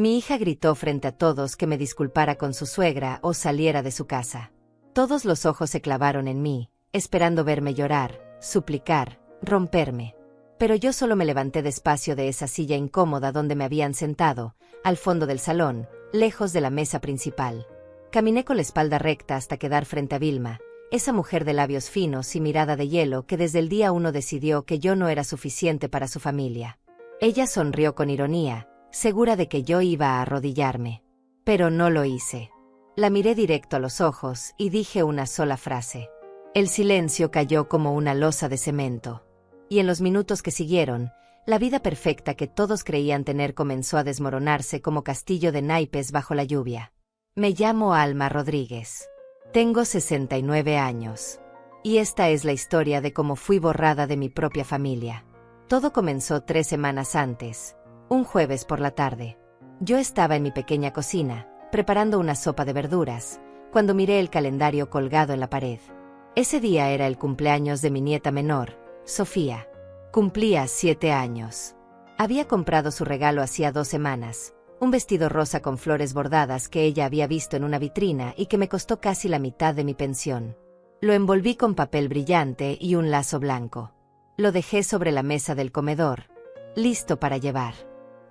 Mi hija gritó frente a todos que me disculpara con su suegra o saliera de su casa. Todos los ojos se clavaron en mí, esperando verme llorar, suplicar, romperme. Pero yo solo me levanté despacio de esa silla incómoda donde me habían sentado, al fondo del salón, lejos de la mesa principal. Caminé con la espalda recta hasta quedar frente a Vilma, esa mujer de labios finos y mirada de hielo que desde el día 1 decidió que yo no era suficiente para su familia. Ella sonrió con ironía, segura de que yo iba a arrodillarme. Pero no lo hice. La miré directo a los ojos y dije una sola frase. El silencio cayó como una losa de cemento. Y en los minutos que siguieron, la vida perfecta que todos creían tener comenzó a desmoronarse como castillo de naipes bajo la lluvia. Me llamo Alma Rodríguez. Tengo 69 años. Y esta es la historia de cómo fui borrada de mi propia familia. Todo comenzó 3 semanas antes, un jueves por la tarde. Yo estaba en mi pequeña cocina, preparando una sopa de verduras, cuando miré el calendario colgado en la pared. Ese día era el cumpleaños de mi nieta menor, Sofía. Cumplía 7 años. Había comprado su regalo hacía 2 semanas, un vestido rosa con flores bordadas que ella había visto en una vitrina y que me costó casi la mitad de mi pensión. Lo envolví con papel brillante y un lazo blanco. Lo dejé sobre la mesa del comedor, listo para llevar.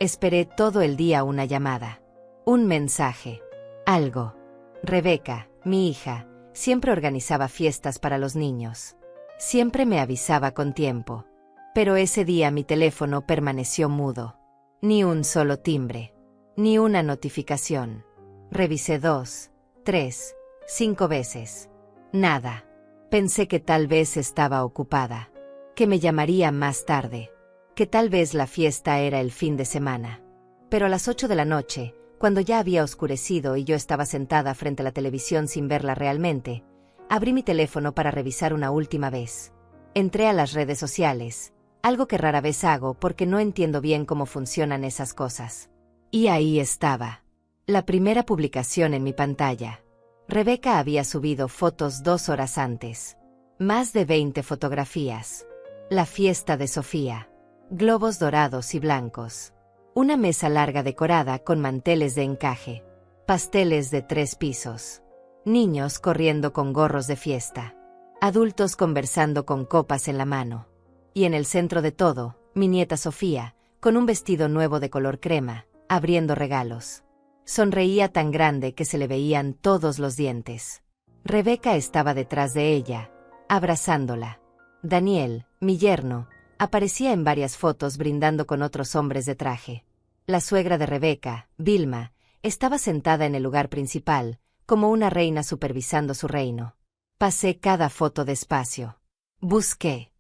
Esperé todo el día una llamada. Un mensaje. Algo. Rebeca, mi hija, siempre organizaba fiestas para los niños. Siempre me avisaba con tiempo. Pero ese día mi teléfono permaneció mudo. Ni un solo timbre. Ni una notificación. Revisé 2, 3, 5 veces. Nada. Pensé que tal vez estaba ocupada. Que me llamaría más tarde. Que tal vez la fiesta era el fin de semana. Pero a las 8 de la noche, cuando ya había oscurecido y yo estaba sentada frente a la televisión sin verla realmente, abrí mi teléfono para revisar una última vez. Entré a las redes sociales, algo que rara vez hago porque no entiendo bien cómo funcionan esas cosas. Y ahí estaba. La primera publicación en mi pantalla. Rebeca había subido fotos 2 horas antes. Más de 20 fotografías. La fiesta de Sofía. Globos dorados y blancos. Una mesa larga decorada con manteles de encaje. Pasteles de 3 pisos. Niños corriendo con gorros de fiesta. Adultos conversando con copas en la mano. Y en el centro de todo, mi nieta Sofía, con un vestido nuevo de color crema, abriendo regalos. Sonreía tan grande que se le veían todos los dientes. Rebeca estaba detrás de ella, abrazándola. Daniel, mi yerno, aparecía en varias fotos brindando con otros hombres de traje. La suegra de Rebeca, Vilma, estaba sentada en el lugar principal, como una reina supervisando su reino. Pasé cada foto despacio. Busqué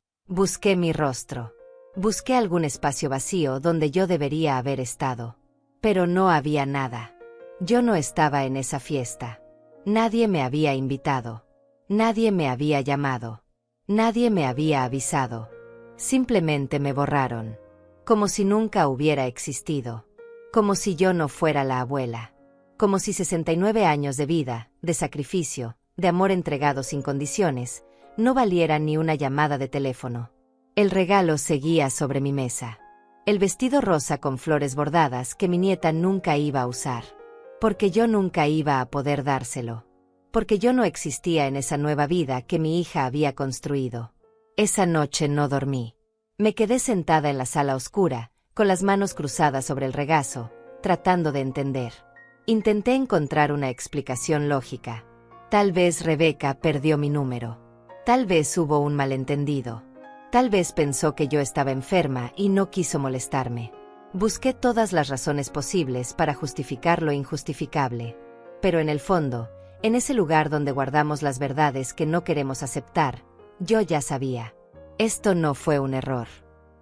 mi rostro. Busqué algún espacio vacío donde yo debería haber estado. Pero no había nada. Yo no estaba en esa fiesta. Nadie me había invitado. Nadie me había llamado. Nadie me había avisado. Simplemente me borraron. Como si nunca hubiera existido. Como si yo no fuera la abuela. Como si 69 años de vida, de sacrificio, de amor entregado sin condiciones, no valieran ni una llamada de teléfono. El regalo seguía sobre mi mesa. El vestido rosa con flores bordadas que mi nieta nunca iba a usar. Porque yo nunca iba a poder dárselo. Porque yo no existía en esa nueva vida que mi hija había construido. Esa noche no dormí. Me quedé sentada en la sala oscura, con las manos cruzadas sobre el regazo, tratando de entender. Intenté encontrar una explicación lógica. Tal vez Rebeca perdió mi número. Tal vez hubo un malentendido. Tal vez pensó que yo estaba enferma y no quiso molestarme. Busqué todas las razones posibles para justificar lo injustificable. Pero en el fondo, en ese lugar donde guardamos las verdades que no queremos aceptar, yo ya sabía. Esto no fue un error.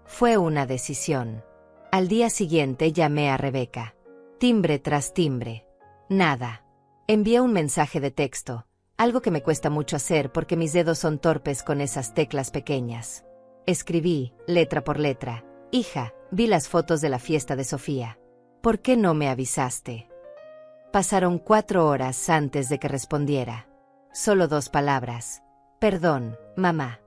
Fue una decisión. Al día siguiente llamé a Rebeca. Timbre tras timbre. Nada. Envié un mensaje de texto, algo que me cuesta mucho hacer porque mis dedos son torpes con esas teclas pequeñas. Escribí, letra por letra: hija, vi las fotos de la fiesta de Sofía. ¿Por qué no me avisaste? Pasaron 4 horas antes de que respondiera. Solo 2 palabras. Perdón, mamá.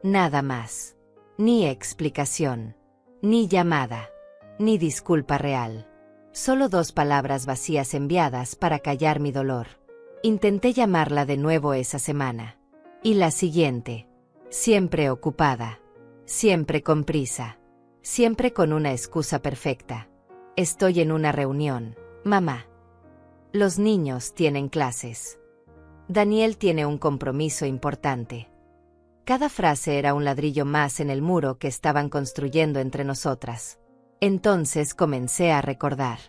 Nada más. Ni explicación. Ni llamada. Ni disculpa real. Solo 2 palabras vacías enviadas para callar mi dolor. Intenté llamarla de nuevo esa semana. Y la siguiente. Siempre ocupada. Siempre con prisa. Siempre con una excusa perfecta. Estoy en una reunión, mamá. Los niños tienen clases. Daniel tiene un compromiso importante. Cada frase era un ladrillo más en el muro que estaban construyendo entre nosotras. Entonces comencé a recordar,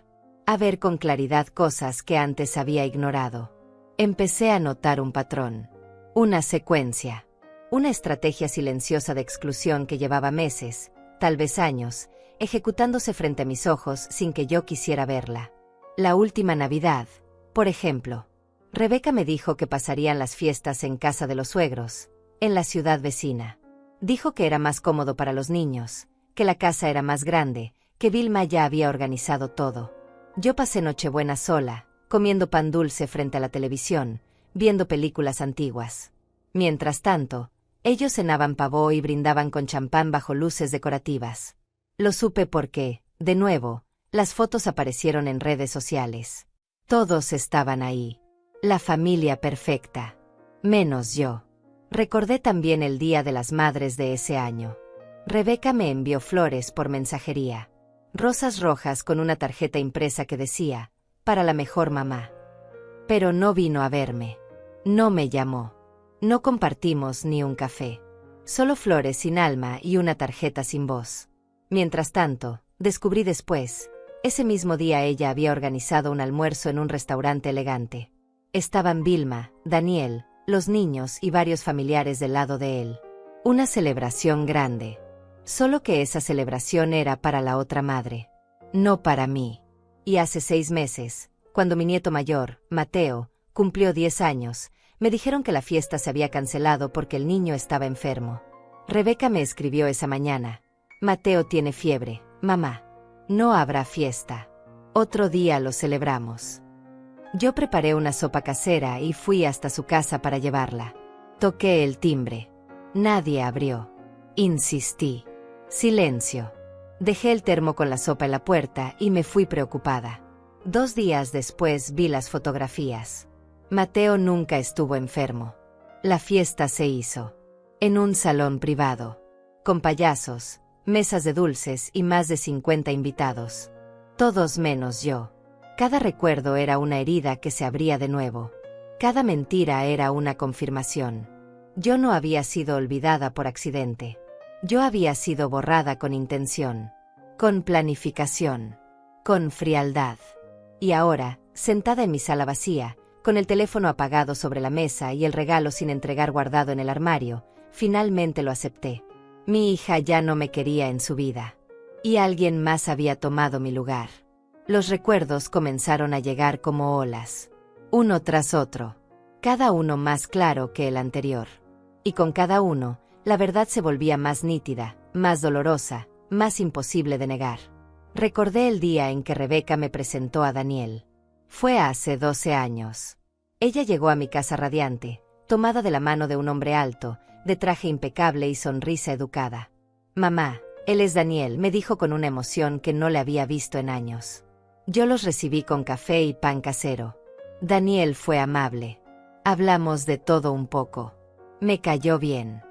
a ver con claridad cosas que antes había ignorado. Empecé a notar un patrón, una secuencia, una estrategia silenciosa de exclusión que llevaba meses, tal vez años, ejecutándose frente a mis ojos sin que yo quisiera verla. La última Navidad, por ejemplo, Rebeca me dijo que pasarían las fiestas en casa de los suegros, en la ciudad vecina. Dijo que era más cómodo para los niños, que la casa era más grande, que Vilma ya había organizado todo. Yo pasé Nochebuena sola, comiendo pan dulce frente a la televisión, viendo películas antiguas. Mientras tanto, ellos cenaban pavó y brindaban con champán bajo luces decorativas. Lo supe porque, de nuevo, las fotos aparecieron en redes sociales. Todos estaban ahí. La familia perfecta. Menos yo. Recordé también el Día de las Madres de ese año. Rebeca me envió flores por mensajería. Rosas rojas con una tarjeta impresa que decía, para la mejor mamá. Pero no vino a verme. No me llamó. No compartimos ni un café. Solo flores sin alma y una tarjeta sin voz. Mientras tanto, descubrí después, ese mismo día ella había organizado un almuerzo en un restaurante elegante. Estaban Vilma, Daniel, los niños y varios familiares del lado de él. Una celebración grande. Solo que esa celebración era para la otra madre. No para mí. Y hace 6 meses, cuando mi nieto mayor, Mateo, cumplió 10 años, me dijeron que la fiesta se había cancelado porque el niño estaba enfermo. Rebeca me escribió esa mañana. Mateo tiene fiebre, mamá. No habrá fiesta. Otro día lo celebramos. Yo preparé una sopa casera y fui hasta su casa para llevarla. Toqué el timbre. Nadie abrió. Insistí. Silencio. Dejé el termo con la sopa en la puerta y me fui preocupada. 2 días después vi las fotografías. Mateo nunca estuvo enfermo. La fiesta se hizo. En un salón privado. Con payasos, mesas de dulces y más de 50 invitados. Todos menos yo. Cada recuerdo era una herida que se abría de nuevo. Cada mentira era una confirmación. Yo no había sido olvidada por accidente. Yo había sido borrada con intención, con planificación, con frialdad. Y ahora, sentada en mi sala vacía, con el teléfono apagado sobre la mesa y el regalo sin entregar guardado en el armario, finalmente lo acepté. Mi hija ya no me quería en su vida. Y alguien más había tomado mi lugar. Los recuerdos comenzaron a llegar como olas. Uno tras otro. Cada uno más claro que el anterior. Y con cada uno, la verdad se volvía más nítida, más dolorosa, más imposible de negar. Recordé el día en que Rebeca me presentó a Daniel. Fue hace 12 años. Ella llegó a mi casa radiante, tomada de la mano de un hombre alto, de traje impecable y sonrisa educada. Mamá, él es Daniel, me dijo con una emoción que no le había visto en años. Yo los recibí con café y pan casero. Daniel fue amable. Hablamos de todo un poco. Me cayó bien.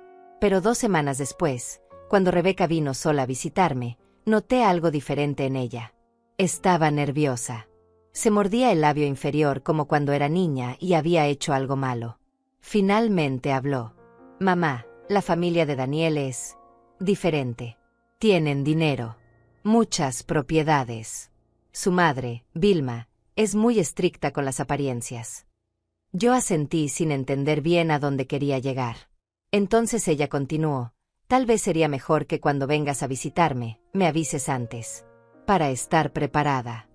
Pero 2 semanas después, cuando Rebeca vino sola a visitarme, noté algo diferente en ella. Estaba nerviosa. Se mordía el labio inferior como cuando era niña y había hecho algo malo. Finalmente habló. Mamá, la familia de Daniel es diferente. Tienen dinero. Muchas propiedades. Su madre, Vilma, es muy estricta con las apariencias. Yo asentí sin entender bien a dónde quería llegar. Entonces ella continuó, tal vez sería mejor que cuando vengas a visitarme, me avises antes. Para estar preparada.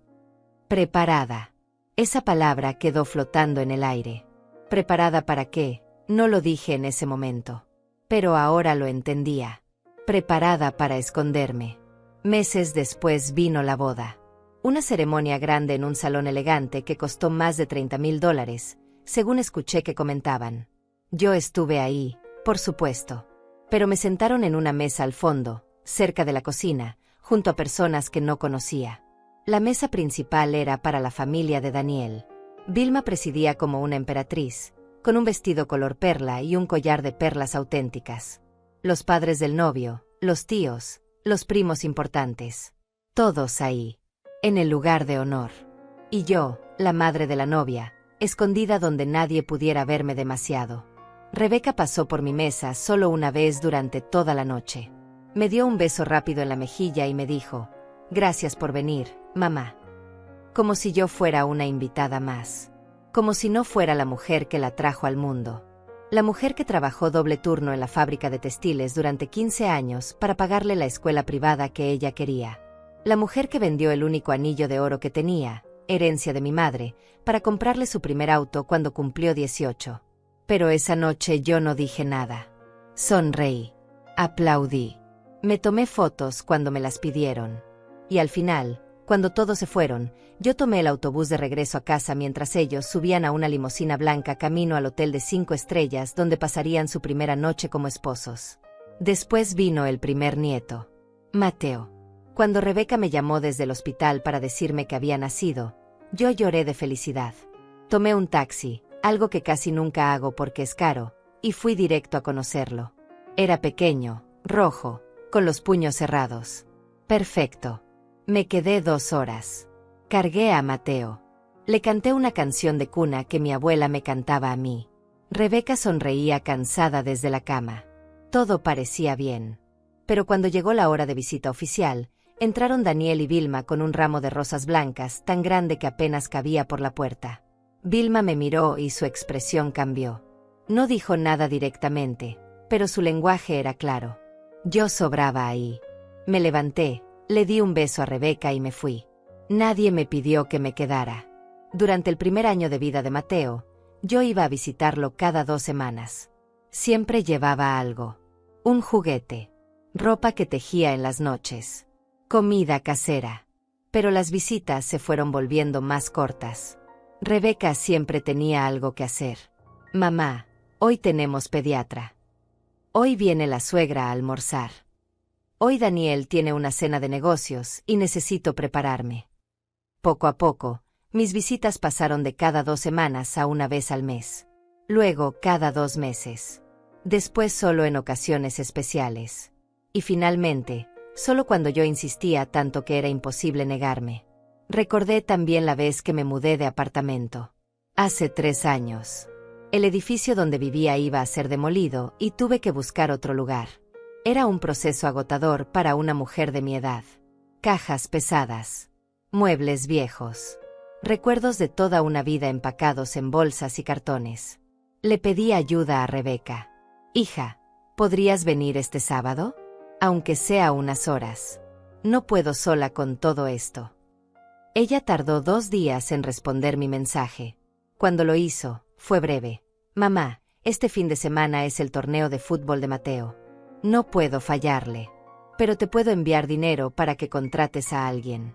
Preparada. Esa palabra quedó flotando en el aire. ¿Preparada para qué? No lo dije en ese momento. Pero ahora lo entendía. Preparada para esconderme. Meses después vino la boda. Una ceremonia grande en un salón elegante que costó más de $30,000, según escuché que comentaban. Yo estuve ahí, por supuesto. Pero me sentaron en una mesa al fondo, cerca de la cocina, junto a personas que no conocía. La mesa principal era para la familia de Daniel. Vilma presidía como una emperatriz, con un vestido color perla y un collar de perlas auténticas. Los padres del novio, los tíos, los primos importantes. Todos ahí, en el lugar de honor. Y yo, la madre de la novia, escondida donde nadie pudiera verme demasiado. Rebeca pasó por mi mesa solo una vez durante toda la noche. Me dio un beso rápido en la mejilla y me dijo: «Gracias por venir, mamá». Como si yo fuera una invitada más. Como si no fuera la mujer que la trajo al mundo. La mujer que trabajó doble turno en la fábrica de textiles durante 15 años para pagarle la escuela privada que ella quería. La mujer que vendió el único anillo de oro que tenía, herencia de mi madre, para comprarle su primer auto cuando cumplió 18. Pero esa noche yo no dije nada. Sonreí. Aplaudí. Me tomé fotos cuando me las pidieron. Y al final, cuando todos se fueron, yo tomé el autobús de regreso a casa mientras ellos subían a una limusina blanca camino al hotel de 5 estrellas donde pasarían su primera noche como esposos. Después vino el primer nieto, Mateo. Cuando Rebeca me llamó desde el hospital para decirme que había nacido, yo lloré de felicidad. Tomé un taxi, algo que casi nunca hago porque es caro, y fui directo a conocerlo. Era pequeño, rojo, con los puños cerrados. Perfecto. Me quedé 2 horas. Cargué a Mateo. Le canté una canción de cuna que mi abuela me cantaba a mí. Rebeca sonreía cansada desde la cama. Todo parecía bien. Pero cuando llegó la hora de visita oficial, entraron Daniel y Vilma con un ramo de rosas blancas tan grande que apenas cabía por la puerta. Vilma me miró y su expresión cambió. No dijo nada directamente, pero su lenguaje era claro. Yo sobraba ahí. Me levanté, le di un beso a Rebeca y me fui. Nadie me pidió que me quedara. Durante el primer año de vida de Mateo, yo iba a visitarlo cada 2 semanas. Siempre llevaba algo. Un juguete. Ropa que tejía en las noches. Comida casera. Pero las visitas se fueron volviendo más cortas. Rebeca siempre tenía algo que hacer. Mamá, hoy tenemos pediatra. Hoy viene la suegra a almorzar. Hoy Daniel tiene una cena de negocios y necesito prepararme. Poco a poco, mis visitas pasaron de cada 2 semanas a una vez al mes. Luego cada 2 meses. Después solo en ocasiones especiales. Y finalmente, solo cuando yo insistía tanto que era imposible negarme. Recordé también la vez que me mudé de apartamento. Hace 3 años. El edificio donde vivía iba a ser demolido y tuve que buscar otro lugar. Era un proceso agotador para una mujer de mi edad. Cajas pesadas. Muebles viejos. Recuerdos de toda una vida empacados en bolsas y cartones. Le pedí ayuda a Rebeca. Hija, ¿podrías venir este sábado? Aunque sea unas horas. No puedo sola con todo esto. Ella tardó 2 días en responder mi mensaje. Cuando lo hizo, fue breve. Mamá, este fin de semana es el torneo de fútbol de Mateo. No puedo fallarle. Pero te puedo enviar dinero para que contrates a alguien.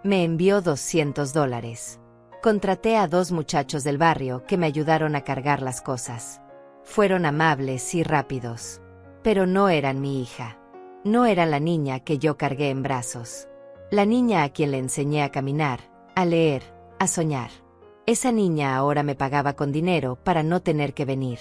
Me envió $200. Contraté a 2 muchachos del barrio que me ayudaron a cargar las cosas. Fueron amables y rápidos. Pero no eran mi hija. No eran la niña que yo cargué en brazos. La niña a quien le enseñé a caminar, a leer, a soñar. Esa niña ahora me pagaba con dinero para no tener que venir.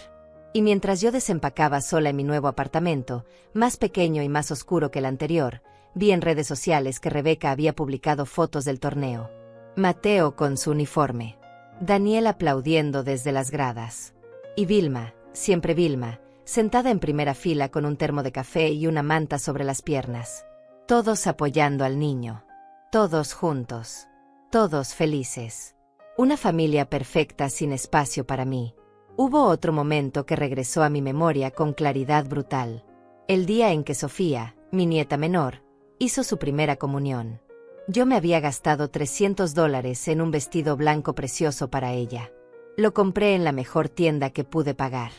Y mientras yo desempacaba sola en mi nuevo apartamento, más pequeño y más oscuro que el anterior, vi en redes sociales que Rebeca había publicado fotos del torneo. Mateo con su uniforme. Daniel aplaudiendo desde las gradas. Y Vilma, siempre Vilma, sentada en primera fila con un termo de café y una manta sobre las piernas. Todos apoyando al niño. Todos juntos. Todos felices. Una familia perfecta sin espacio para mí. Hubo otro momento que regresó a mi memoria con claridad brutal. El día en que Sofía, mi nieta menor, hizo su primera comunión. Yo me había gastado $300 en un vestido blanco precioso para ella. Lo compré en la mejor tienda que pude pagar.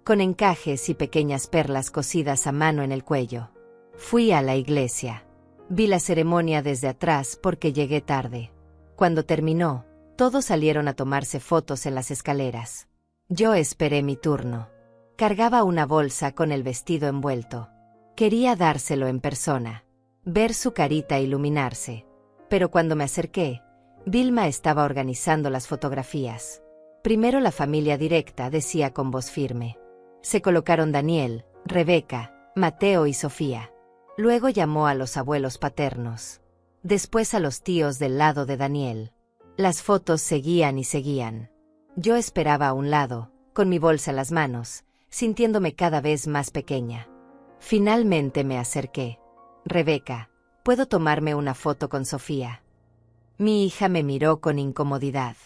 Con encajes y pequeñas perlas cosidas a mano en el cuello. Fui a la iglesia. Vi la ceremonia desde atrás porque llegué tarde. Cuando terminó, todos salieron a tomarse fotos en las escaleras. Yo esperé mi turno. Cargaba una bolsa con el vestido envuelto. Quería dárselo en persona. Ver su carita iluminarse. Pero cuando me acerqué, Vilma estaba organizando las fotografías. Primero la familia directa, decía con voz firme. Se colocaron Daniel, Rebeca, Mateo y Sofía. Luego llamó a los abuelos paternos. Después a los tíos del lado de Daniel. Las fotos seguían y seguían. Yo esperaba a un lado, con mi bolsa en las manos, sintiéndome cada vez más pequeña. Finalmente me acerqué. Rebeca, ¿puedo tomarme una foto con Sofía? Mi hija me miró con incomodidad.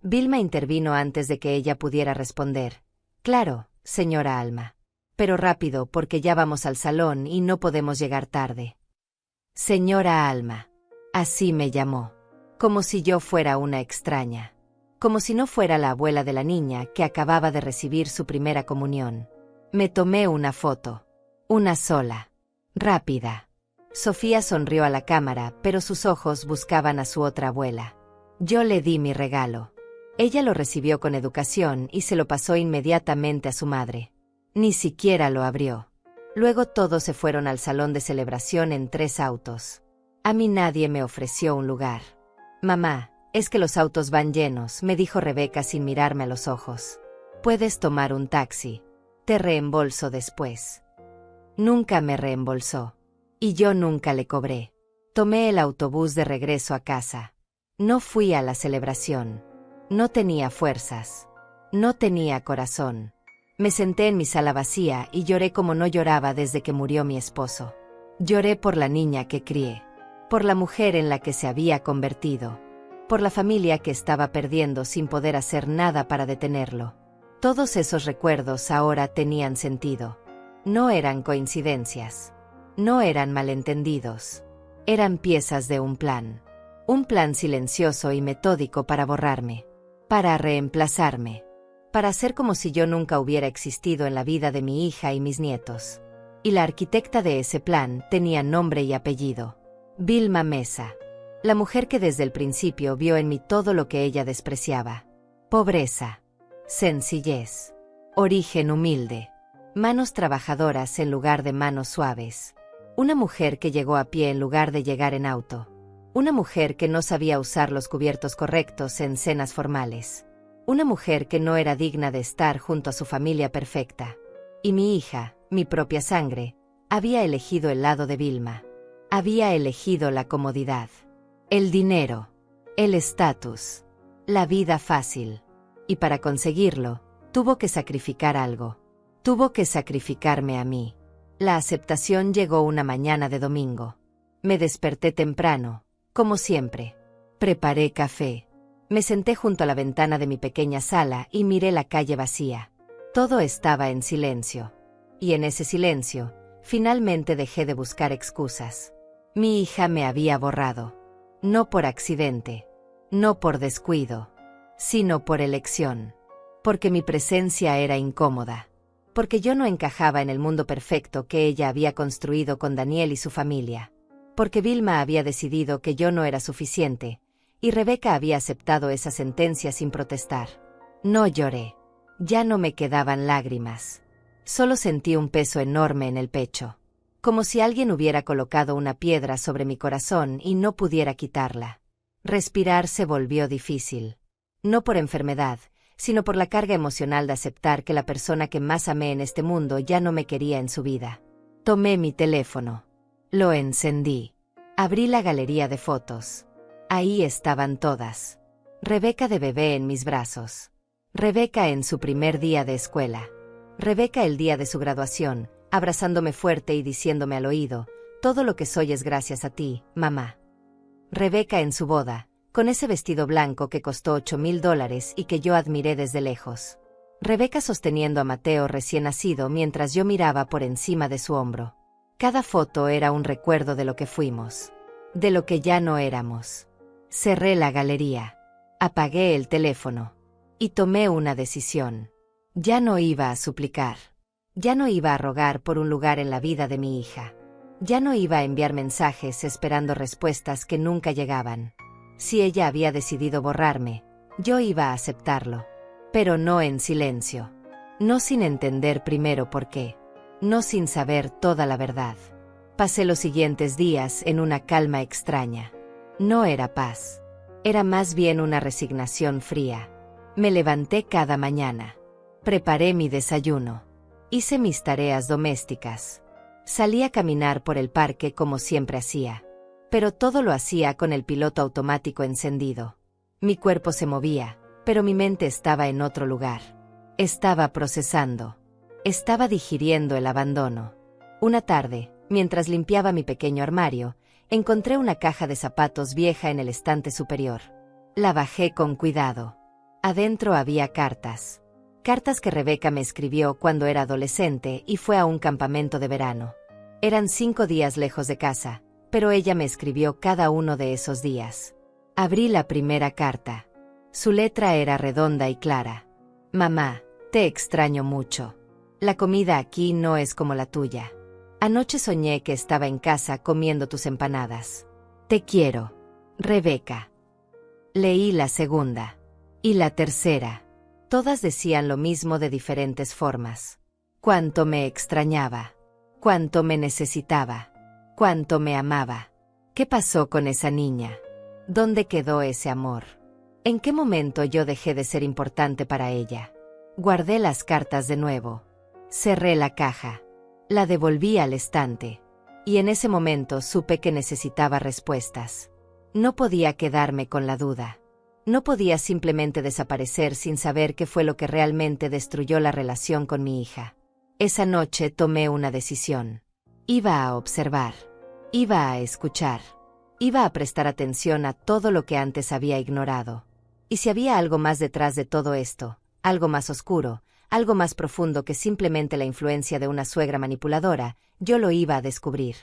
Vilma intervino antes de que ella pudiera responder. Claro, señora Alma. Pero rápido, porque ya vamos al salón y no podemos llegar tarde. Señora Alma. Así me llamó. Como si yo fuera una extraña. Como si no fuera la abuela de la niña que acababa de recibir su primera comunión. Me tomé una foto. Una sola. Rápida. Sofía sonrió a la cámara, pero sus ojos buscaban a su otra abuela. Yo le di mi regalo. Ella lo recibió con educación y se lo pasó inmediatamente a su madre. Ni siquiera lo abrió. Luego todos se fueron al salón de celebración en 3 autos. A mí nadie me ofreció un lugar. Mamá, es que los autos van llenos, me dijo Rebeca sin mirarme a los ojos. Puedes tomar un taxi. Te reembolso después. Nunca me reembolsó. Y yo nunca le cobré. Tomé el autobús de regreso a casa. No fui a la celebración. No tenía fuerzas. No tenía corazón. Me senté en mi sala vacía y lloré como no lloraba desde que murió mi esposo. Lloré por la niña que crié. Por la mujer en la que se había convertido. Por la familia que estaba perdiendo sin poder hacer nada para detenerlo. Todos esos recuerdos ahora tenían sentido. No eran coincidencias. No eran malentendidos. Eran piezas de un plan. Un plan silencioso y metódico para borrarme. Para reemplazarme. Para hacer como si yo nunca hubiera existido en la vida de mi hija y mis nietos. Y la arquitecta de ese plan tenía nombre y apellido. Vilma Mesa. La mujer que desde el principio vio en mí todo lo que ella despreciaba. Pobreza. Sencillez. Origen humilde. Manos trabajadoras en lugar de manos suaves. Una mujer que llegó a pie en lugar de llegar en auto. Una mujer que no sabía usar los cubiertos correctos en cenas formales. Una mujer que no era digna de estar junto a su familia perfecta. Y mi hija, mi propia sangre, había elegido el lado de Vilma. Había elegido la comodidad. El dinero. El estatus. La vida fácil. Y para conseguirlo, tuvo que sacrificar algo. Tuvo que sacrificarme a mí. La aceptación llegó una mañana de domingo. Me desperté temprano, como siempre. Preparé café. Me senté junto a la ventana de mi pequeña sala y miré la calle vacía. Todo estaba en silencio. Y en ese silencio, finalmente dejé de buscar excusas. Mi hija me había borrado. No por accidente. No por descuido. Sino por elección. Porque mi presencia era incómoda. Porque yo no encajaba en el mundo perfecto que ella había construido con Daniel y su familia. Porque Vilma había decidido que yo no era suficiente, y Rebeca había aceptado esa sentencia sin protestar. No lloré. Ya no me quedaban lágrimas. Solo sentí un peso enorme en el pecho. Como si alguien hubiera colocado una piedra sobre mi corazón y no pudiera quitarla. Respirar se volvió difícil. No por enfermedad, sino por la carga emocional de aceptar que la persona que más amé en este mundo ya no me quería en su vida. Tomé mi teléfono. Lo encendí. Abrí la galería de fotos. Ahí estaban todas. Rebeca de bebé en mis brazos. Rebeca en su primer día de escuela. Rebeca el día de su graduación, abrazándome fuerte y diciéndome al oído, todo lo que soy es gracias a ti, mamá. Rebeca en su boda, con ese vestido blanco que costó $8,000 y que yo admiré desde lejos. Rebeca sosteniendo a Mateo recién nacido mientras yo miraba por encima de su hombro. Cada foto era un recuerdo de lo que fuimos. De lo que ya no éramos. Cerré la galería. Apagué el teléfono. Y tomé una decisión. Ya no iba a suplicar. Ya no iba a rogar por un lugar en la vida de mi hija. Ya no iba a enviar mensajes esperando respuestas que nunca llegaban. Si ella había decidido borrarme, yo iba a aceptarlo. Pero no en silencio. No sin entender primero por qué. No sin saber toda la verdad. Pasé los siguientes días en una calma extraña. No era paz. Era más bien una resignación fría. Me levanté cada mañana. Preparé mi desayuno. Hice mis tareas domésticas. Salí a caminar por el parque como siempre hacía. Pero todo lo hacía con el piloto automático encendido. Mi cuerpo se movía, pero mi mente estaba en otro lugar. Estaba procesando. Estaba digiriendo el abandono. Una tarde, mientras limpiaba mi pequeño armario, encontré una caja de zapatos vieja en el estante superior. La bajé con cuidado. Adentro había cartas. Cartas que Rebeca me escribió cuando era adolescente y fue a un campamento de verano. Eran 5 días lejos de casa, pero ella me escribió cada uno de esos días. Abrí la primera carta. Su letra era redonda y clara. Mamá, te extraño mucho. La comida aquí no es como la tuya. Anoche soñé que estaba en casa comiendo tus empanadas. Te quiero. Rebeca. Leí la segunda. Y la tercera. Todas decían lo mismo de diferentes formas. Cuánto me extrañaba. Cuánto me necesitaba. Cuánto me amaba. ¿Qué pasó con esa niña? ¿Dónde quedó ese amor? ¿En qué momento yo dejé de ser importante para ella? Guardé las cartas de nuevo. Cerré la caja. La devolví al estante. Y en ese momento supe que necesitaba respuestas. No podía quedarme con la duda. No podía simplemente desaparecer sin saber qué fue lo que realmente destruyó la relación con mi hija. Esa noche tomé una decisión. Iba a observar. Iba a escuchar. Iba a prestar atención a todo lo que antes había ignorado. Y si había algo más detrás de todo esto, algo más oscuro, algo más profundo que simplemente la influencia de una suegra manipuladora, yo lo iba a descubrir.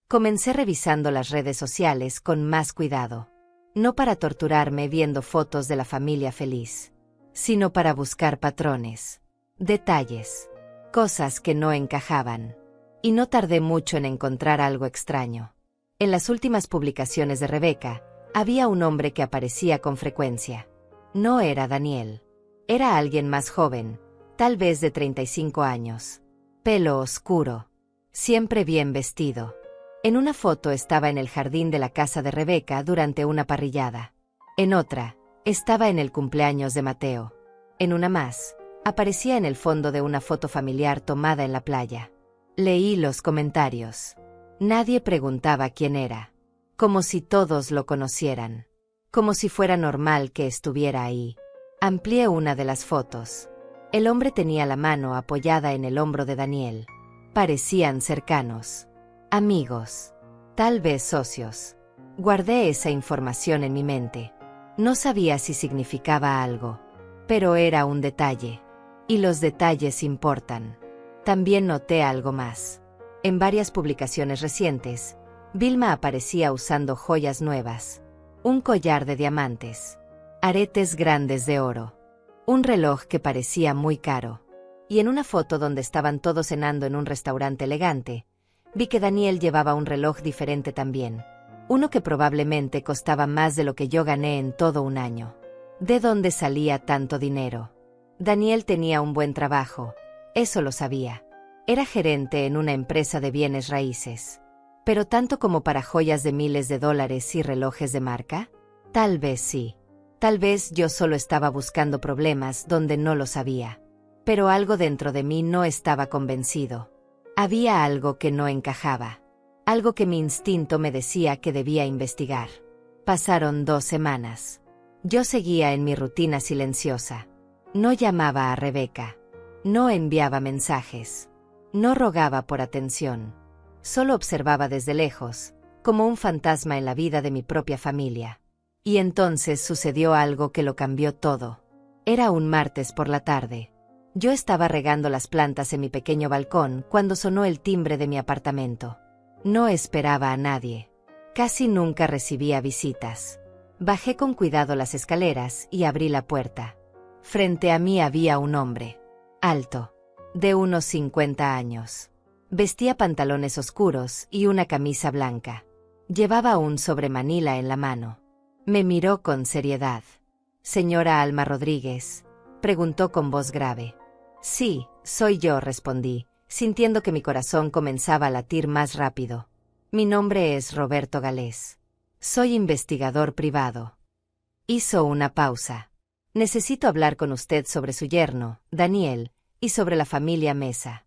Comencé revisando las redes sociales con más cuidado. No para torturarme viendo fotos de la familia feliz, sino para buscar patrones, detalles, cosas que no encajaban. Y no tardé mucho en encontrar algo extraño. En las últimas publicaciones de Rebeca, había un hombre que aparecía con frecuencia. No era Daniel. Era alguien más joven, tal vez de 35 años. Pelo oscuro. Siempre bien vestido. En una foto estaba en el jardín de la casa de Rebeca durante una parrillada. En otra, estaba en el cumpleaños de Mateo. En una más, aparecía en el fondo de una foto familiar tomada en la playa. Leí los comentarios. Nadie preguntaba quién era. Como si todos lo conocieran. Como si fuera normal que estuviera ahí. Amplié una de las fotos. El hombre tenía la mano apoyada en el hombro de Daniel. Parecían cercanos. Amigos. Tal vez socios. Guardé esa información en mi mente. No sabía si significaba algo. Pero era un detalle. Y los detalles importan. También noté algo más. En varias publicaciones recientes, Vilma aparecía usando joyas nuevas. Un collar de diamantes. Aretes grandes de oro. Un reloj que parecía muy caro. Y en una foto donde estaban todos cenando en un restaurante elegante, vi que Daniel llevaba un reloj diferente también. Uno que probablemente costaba más de lo que yo gané en todo un año. ¿De dónde salía tanto dinero? Daniel tenía un buen trabajo. Eso lo sabía. Era gerente en una empresa de bienes raíces. ¿Pero tanto como para joyas de miles de dólares y relojes de marca? Tal vez sí. Tal vez yo solo estaba buscando problemas donde no lo sabía. Pero algo dentro de mí no estaba convencido. Había algo que no encajaba. Algo que mi instinto me decía que debía investigar. Pasaron 2 semanas. Yo seguía en mi rutina silenciosa. No llamaba a Rebeca. No enviaba mensajes. No rogaba por atención. Solo observaba desde lejos, como un fantasma en la vida de mi propia familia. Y entonces sucedió algo que lo cambió todo. Era un martes por la tarde. Yo estaba regando las plantas en mi pequeño balcón cuando sonó el timbre de mi apartamento. No esperaba a nadie. Casi nunca recibía visitas. Bajé con cuidado las escaleras y abrí la puerta. Frente a mí había un hombre. Alto. De unos 50 años. Vestía pantalones oscuros y una camisa blanca. Llevaba un sobremanila en la mano. Me miró con seriedad. «¿Señora Alma Rodríguez?», preguntó con voz grave. «Sí, soy yo», respondí, sintiendo que mi corazón comenzaba a latir más rápido. «Mi nombre es Roberto Galés». Soy investigador privado. Hizo una pausa. Necesito hablar con usted sobre su yerno, Daniel, y sobre la familia Mesa.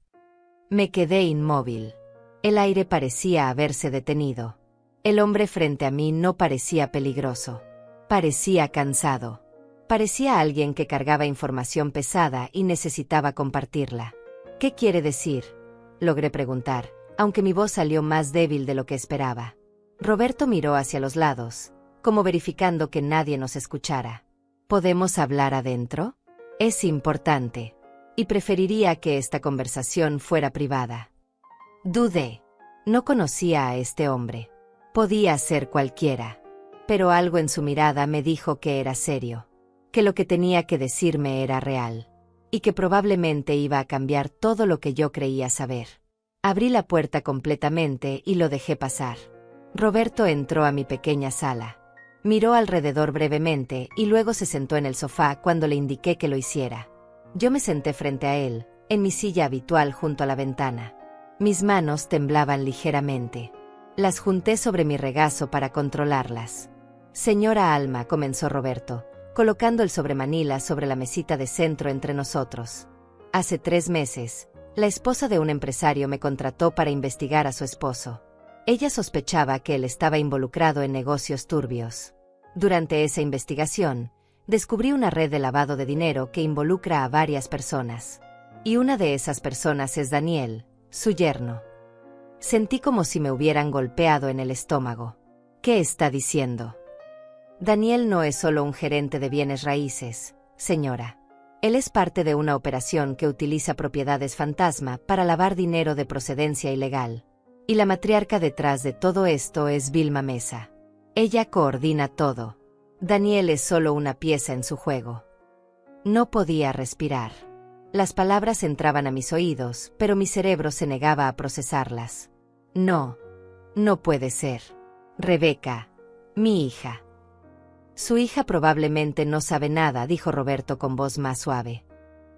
Me quedé inmóvil. El aire parecía haberse detenido. El hombre frente a mí no parecía peligroso. Parecía cansado. Parecía alguien que cargaba información pesada y necesitaba compartirla. ¿Qué quiere decir?, logré preguntar, aunque mi voz salió más débil de lo que esperaba. Roberto miró hacia los lados, como verificando que nadie nos escuchara. ¿Podemos hablar adentro? Es importante. Y preferiría que esta conversación fuera privada. Dudé. No conocía a este hombre. Podía ser cualquiera. Pero algo en su mirada me dijo que era serio. Que lo que tenía que decirme era real. Y que probablemente iba a cambiar todo lo que yo creía saber. Abrí la puerta completamente y lo dejé pasar. Roberto entró a mi pequeña sala. Miró alrededor brevemente y luego se sentó en el sofá cuando le indiqué que lo hiciera. Yo me senté frente a él, en mi silla habitual junto a la ventana. Mis manos temblaban ligeramente. Las junté sobre mi regazo para controlarlas. Señora Alma, comenzó Roberto, colocando el sobremanila sobre la mesita de centro entre nosotros. Hace 3 meses, la esposa de un empresario me contrató para investigar a su esposo. Ella sospechaba que él estaba involucrado en negocios turbios. Durante esa investigación, descubrí una red de lavado de dinero que involucra a varias personas. Y una de esas personas es Daniel, su yerno. Sentí como si me hubieran golpeado en el estómago. ¿Qué está diciendo? Daniel no es solo un gerente de bienes raíces, señora. Él es parte de una operación que utiliza propiedades fantasma para lavar dinero de procedencia ilegal. Y la matriarca detrás de todo esto es Vilma Mesa. Ella coordina todo. Daniel es solo una pieza en su juego. No podía respirar. Las palabras entraban a mis oídos, pero mi cerebro se negaba a procesarlas. No. No puede ser. Rebeca. Mi hija. Su hija probablemente no sabe nada, dijo Roberto con voz más suave.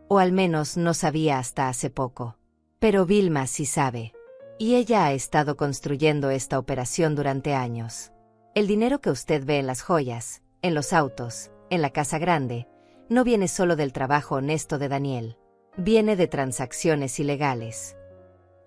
O al menos no sabía hasta hace poco. Pero Vilma sí sabe. Y ella ha estado construyendo esta operación durante años. El dinero que usted ve en las joyas, en los autos, en la casa grande, no viene solo del trabajo honesto de Daniel. Viene de transacciones ilegales.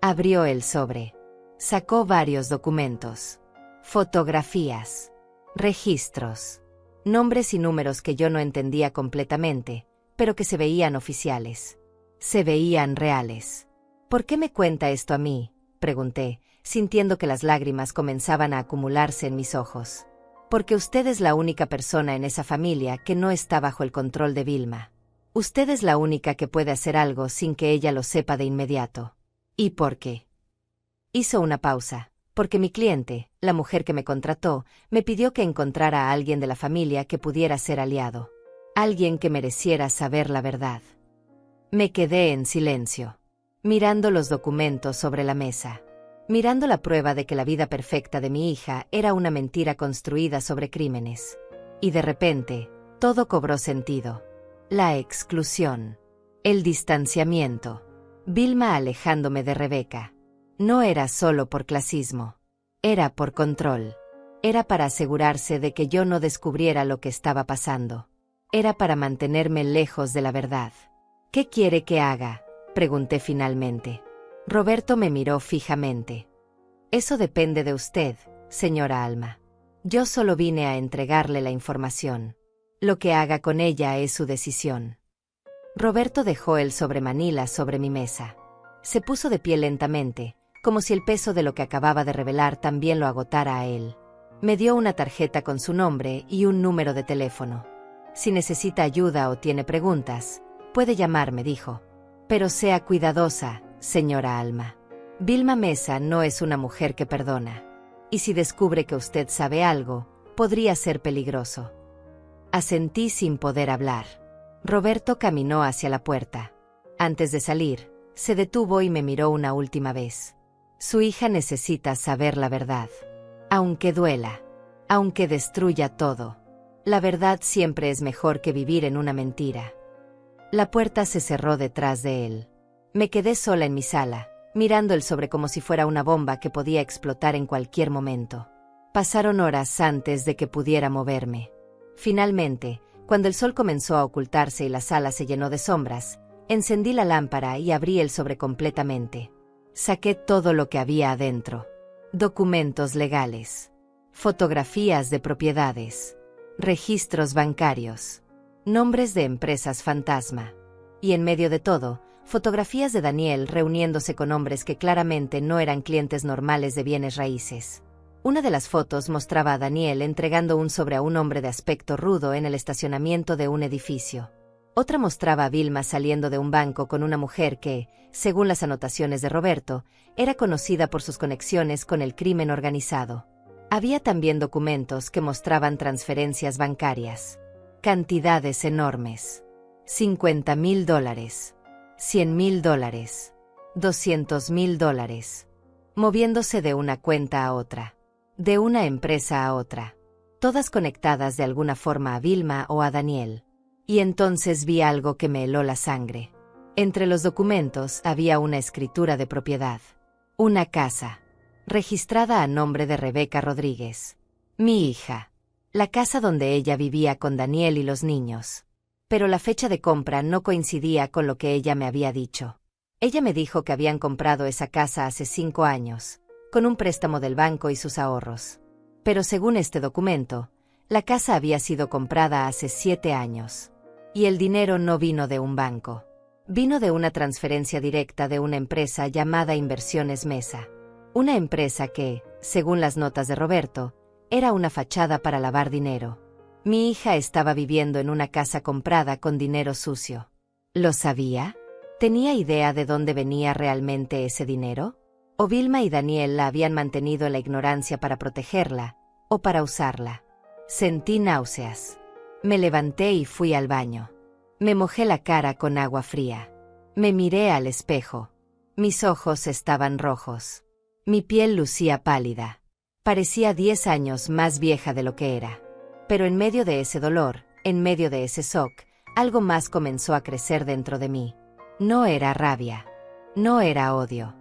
Abrió el sobre. Sacó varios documentos. Fotografías. Registros. Nombres y números que yo no entendía completamente, pero que se veían oficiales. Se veían reales. ¿Por qué me cuenta esto a mí?, pregunté, sintiendo que las lágrimas comenzaban a acumularse en mis ojos. Porque usted es la única persona en esa familia que no está bajo el control de Vilma. Usted es la única que puede hacer algo sin que ella lo sepa de inmediato. ¿Y por qué? Hizo una pausa. Porque mi cliente, la mujer que me contrató, me pidió que encontrara a alguien de la familia que pudiera ser aliado. Alguien que mereciera saber la verdad. Me quedé en silencio, mirando los documentos sobre la mesa, mirando la prueba de que la vida perfecta de mi hija era una mentira construida sobre crímenes. Y de repente, todo cobró sentido. La exclusión. El distanciamiento. Vilma alejándome de Rebeca. No era solo por clasismo. Era por control. Era para asegurarse de que yo no descubriera lo que estaba pasando. Era para mantenerme lejos de la verdad. ¿Qué quiere que haga?, pregunté finalmente. Roberto me miró fijamente. Eso depende de usted, señora Alma. Yo solo vine a entregarle la información. Lo que haga con ella es su decisión. Roberto dejó el sobremanila sobre mi mesa. Se puso de pie lentamente, como si el peso de lo que acababa de revelar también lo agotara a él. Me dio una tarjeta con su nombre y un número de teléfono. Si necesita ayuda o tiene preguntas, puede llamarme, dijo. Pero sea cuidadosa, señora Alma. Vilma Mesa no es una mujer que perdona. Y si descubre que usted sabe algo, podría ser peligroso. Asentí sin poder hablar. Roberto caminó hacia la puerta. Antes de salir, se detuvo y me miró una última vez. Su hija necesita saber la verdad. Aunque duela. Aunque destruya todo. La verdad siempre es mejor que vivir en una mentira. La puerta se cerró detrás de él. Me quedé sola en mi sala, mirando el sobre como si fuera una bomba que podía explotar en cualquier momento. Pasaron horas antes de que pudiera moverme. Finalmente, cuando el sol comenzó a ocultarse y la sala se llenó de sombras, encendí la lámpara y abrí el sobre completamente. Saqué todo lo que había adentro. Documentos legales, fotografías de propiedades, registros bancarios, nombres de empresas fantasma. Y en medio de todo, fotografías de Daniel reuniéndose con hombres que claramente no eran clientes normales de bienes raíces. Una de las fotos mostraba a Daniel entregando un sobre a un hombre de aspecto rudo en el estacionamiento de un edificio. Otra mostraba a Vilma saliendo de un banco con una mujer que, según las anotaciones de Roberto, era conocida por sus conexiones con el crimen organizado. Había también documentos que mostraban transferencias bancarias. Cantidades enormes. $50,000, $100,000, $200,000. Moviéndose de una cuenta a otra. De una empresa a otra. Todas conectadas de alguna forma a Vilma o a Daniel. Y entonces vi algo que me heló la sangre. Entre los documentos había una escritura de propiedad. Una casa. Registrada a nombre de Rebeca Rodríguez. Mi hija. La casa donde ella vivía con Daniel y los niños. Pero la fecha de compra no coincidía con lo que ella me había dicho. Ella me dijo que habían comprado esa casa hace 5 años, con un préstamo del banco y sus ahorros. Pero según este documento, la casa había sido comprada hace 7 años. Y el dinero no vino de un banco. Vino de una transferencia directa de una empresa llamada Inversiones Mesa. Una empresa que, según las notas de Roberto, era una fachada para lavar dinero. Mi hija estaba viviendo en una casa comprada con dinero sucio. ¿Lo sabía? ¿Tenía idea de dónde venía realmente ese dinero? ¿O Vilma y Daniel la habían mantenido en la ignorancia para protegerla, o para usarla? Sentí náuseas. Me levanté y fui al baño. Me mojé la cara con agua fría. Me miré al espejo. Mis ojos estaban rojos. Mi piel lucía pálida. Parecía 10 años más vieja de lo que era. Pero en medio de ese dolor, en medio de ese shock, algo más comenzó a crecer dentro de mí. No era rabia. No era odio.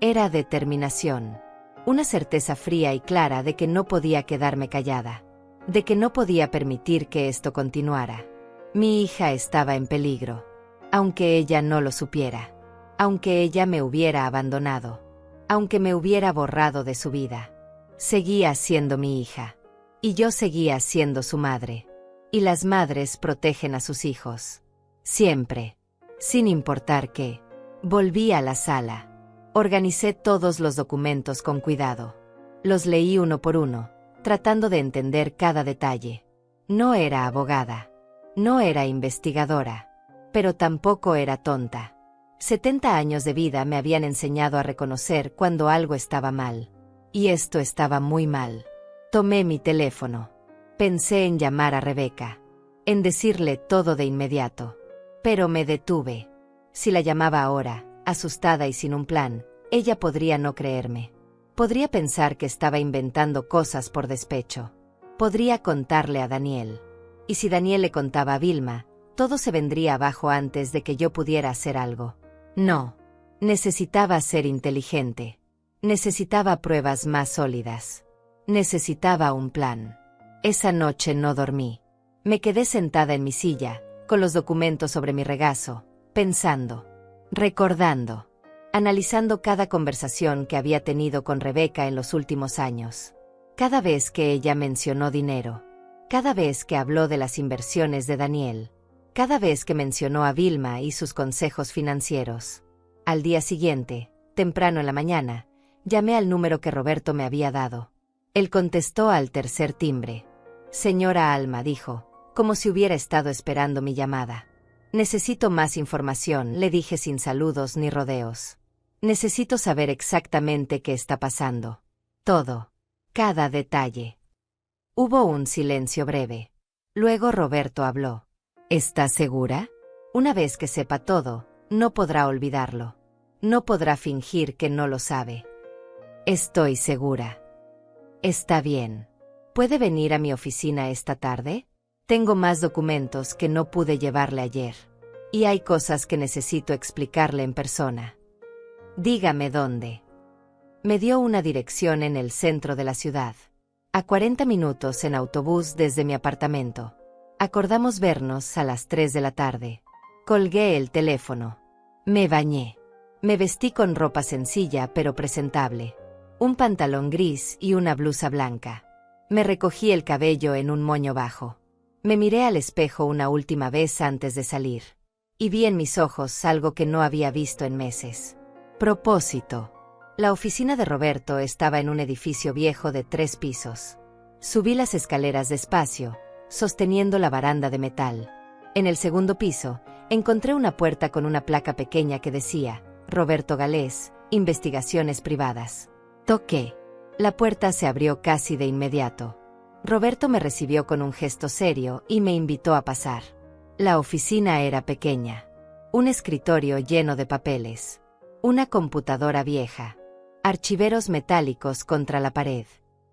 Era determinación. Una certeza fría y clara de que no podía quedarme callada. De que no podía permitir que esto continuara. Mi hija estaba en peligro. Aunque ella no lo supiera. Aunque ella me hubiera abandonado. Aunque me hubiera borrado de su vida. Seguía siendo mi hija. Y yo seguía siendo su madre. Y las madres protegen a sus hijos. Siempre. Sin importar qué. Volví a la sala. Organicé todos los documentos con cuidado. Los leí uno por uno, tratando de entender cada detalle. No era abogada. No era investigadora. Pero tampoco era tonta. 70 años de vida me habían enseñado a reconocer cuando algo estaba mal. Y esto estaba muy mal. Tomé mi teléfono. Pensé en llamar a Rebeca. En decirle todo de inmediato. Pero me detuve. Si la llamaba ahora, asustada y sin un plan, ella podría no creerme. Podría pensar que estaba inventando cosas por despecho. Podría contarle a Daniel. Y si Daniel le contaba a Vilma, todo se vendría abajo antes de que yo pudiera hacer algo. No. Necesitaba ser inteligente. Necesitaba pruebas más sólidas. Necesitaba un plan. Esa noche no dormí. Me quedé sentada en mi silla, con los documentos sobre mi regazo, pensando, recordando, analizando cada conversación que había tenido con Rebeca en los últimos años. Cada vez que ella mencionó dinero. Cada vez que habló de las inversiones de Daniel. Cada vez que mencionó a Vilma y sus consejos financieros. Al día siguiente, temprano en la mañana, llamé al número que Roberto me había dado. Él contestó al tercer timbre. Señora Alma, dijo, como si hubiera estado esperando mi llamada. Necesito más información, le dije sin saludos ni rodeos. Necesito saber exactamente qué está pasando. Todo. Cada detalle. Hubo un silencio breve. Luego Roberto habló. ¿Estás segura? Una vez que sepa todo, no podrá olvidarlo. No podrá fingir que no lo sabe. Estoy segura. Está bien. ¿Puede venir a mi oficina esta tarde? Tengo más documentos que no pude llevarle ayer. Y hay cosas que necesito explicarle en persona. Dígame dónde. Me dio una dirección en el centro de la ciudad. a 40 minutos en autobús desde mi apartamento. Acordamos vernos a las 3 de la tarde. Colgué el teléfono. Me bañé. Me vestí con ropa sencilla pero presentable. Un pantalón gris y una blusa blanca. Me recogí el cabello en un moño bajo. Me miré al espejo una última vez antes de salir. Y vi en mis ojos algo que no había visto en meses. Propósito. La oficina de Roberto estaba en un edificio viejo de 3 pisos. Subí las escaleras despacio, sosteniendo la baranda de metal. En el segundo piso, encontré una puerta con una placa pequeña que decía, Roberto Galés, Investigaciones Privadas. Toqué. La puerta se abrió casi de inmediato. Roberto me recibió con un gesto serio y me invitó a pasar. La oficina era pequeña. Un escritorio lleno de papeles. Una computadora vieja. Archiveros metálicos contra la pared.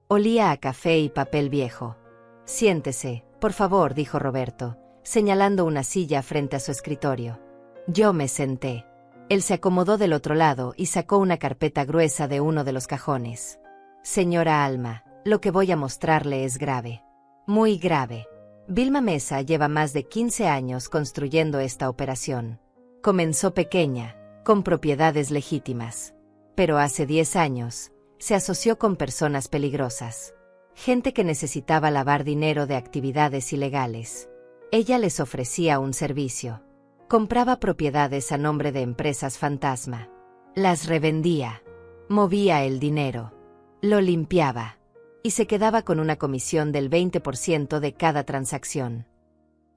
Olía a café y papel viejo. Siéntese, por favor, dijo Roberto, señalando una silla frente a su escritorio. Yo me senté. Él se acomodó del otro lado y sacó una carpeta gruesa de uno de los cajones. Señora Alma, lo que voy a mostrarle es grave. Muy grave. Vilma Mesa lleva más de 15 años construyendo esta operación. Comenzó pequeña, con propiedades legítimas. Pero hace 10 años, se asoció con personas peligrosas. Gente que necesitaba lavar dinero de actividades ilegales. Ella les ofrecía un servicio. Compraba propiedades a nombre de empresas fantasma. Las revendía. Movía el dinero. Lo limpiaba. Y se quedaba con una comisión del 20% de cada transacción.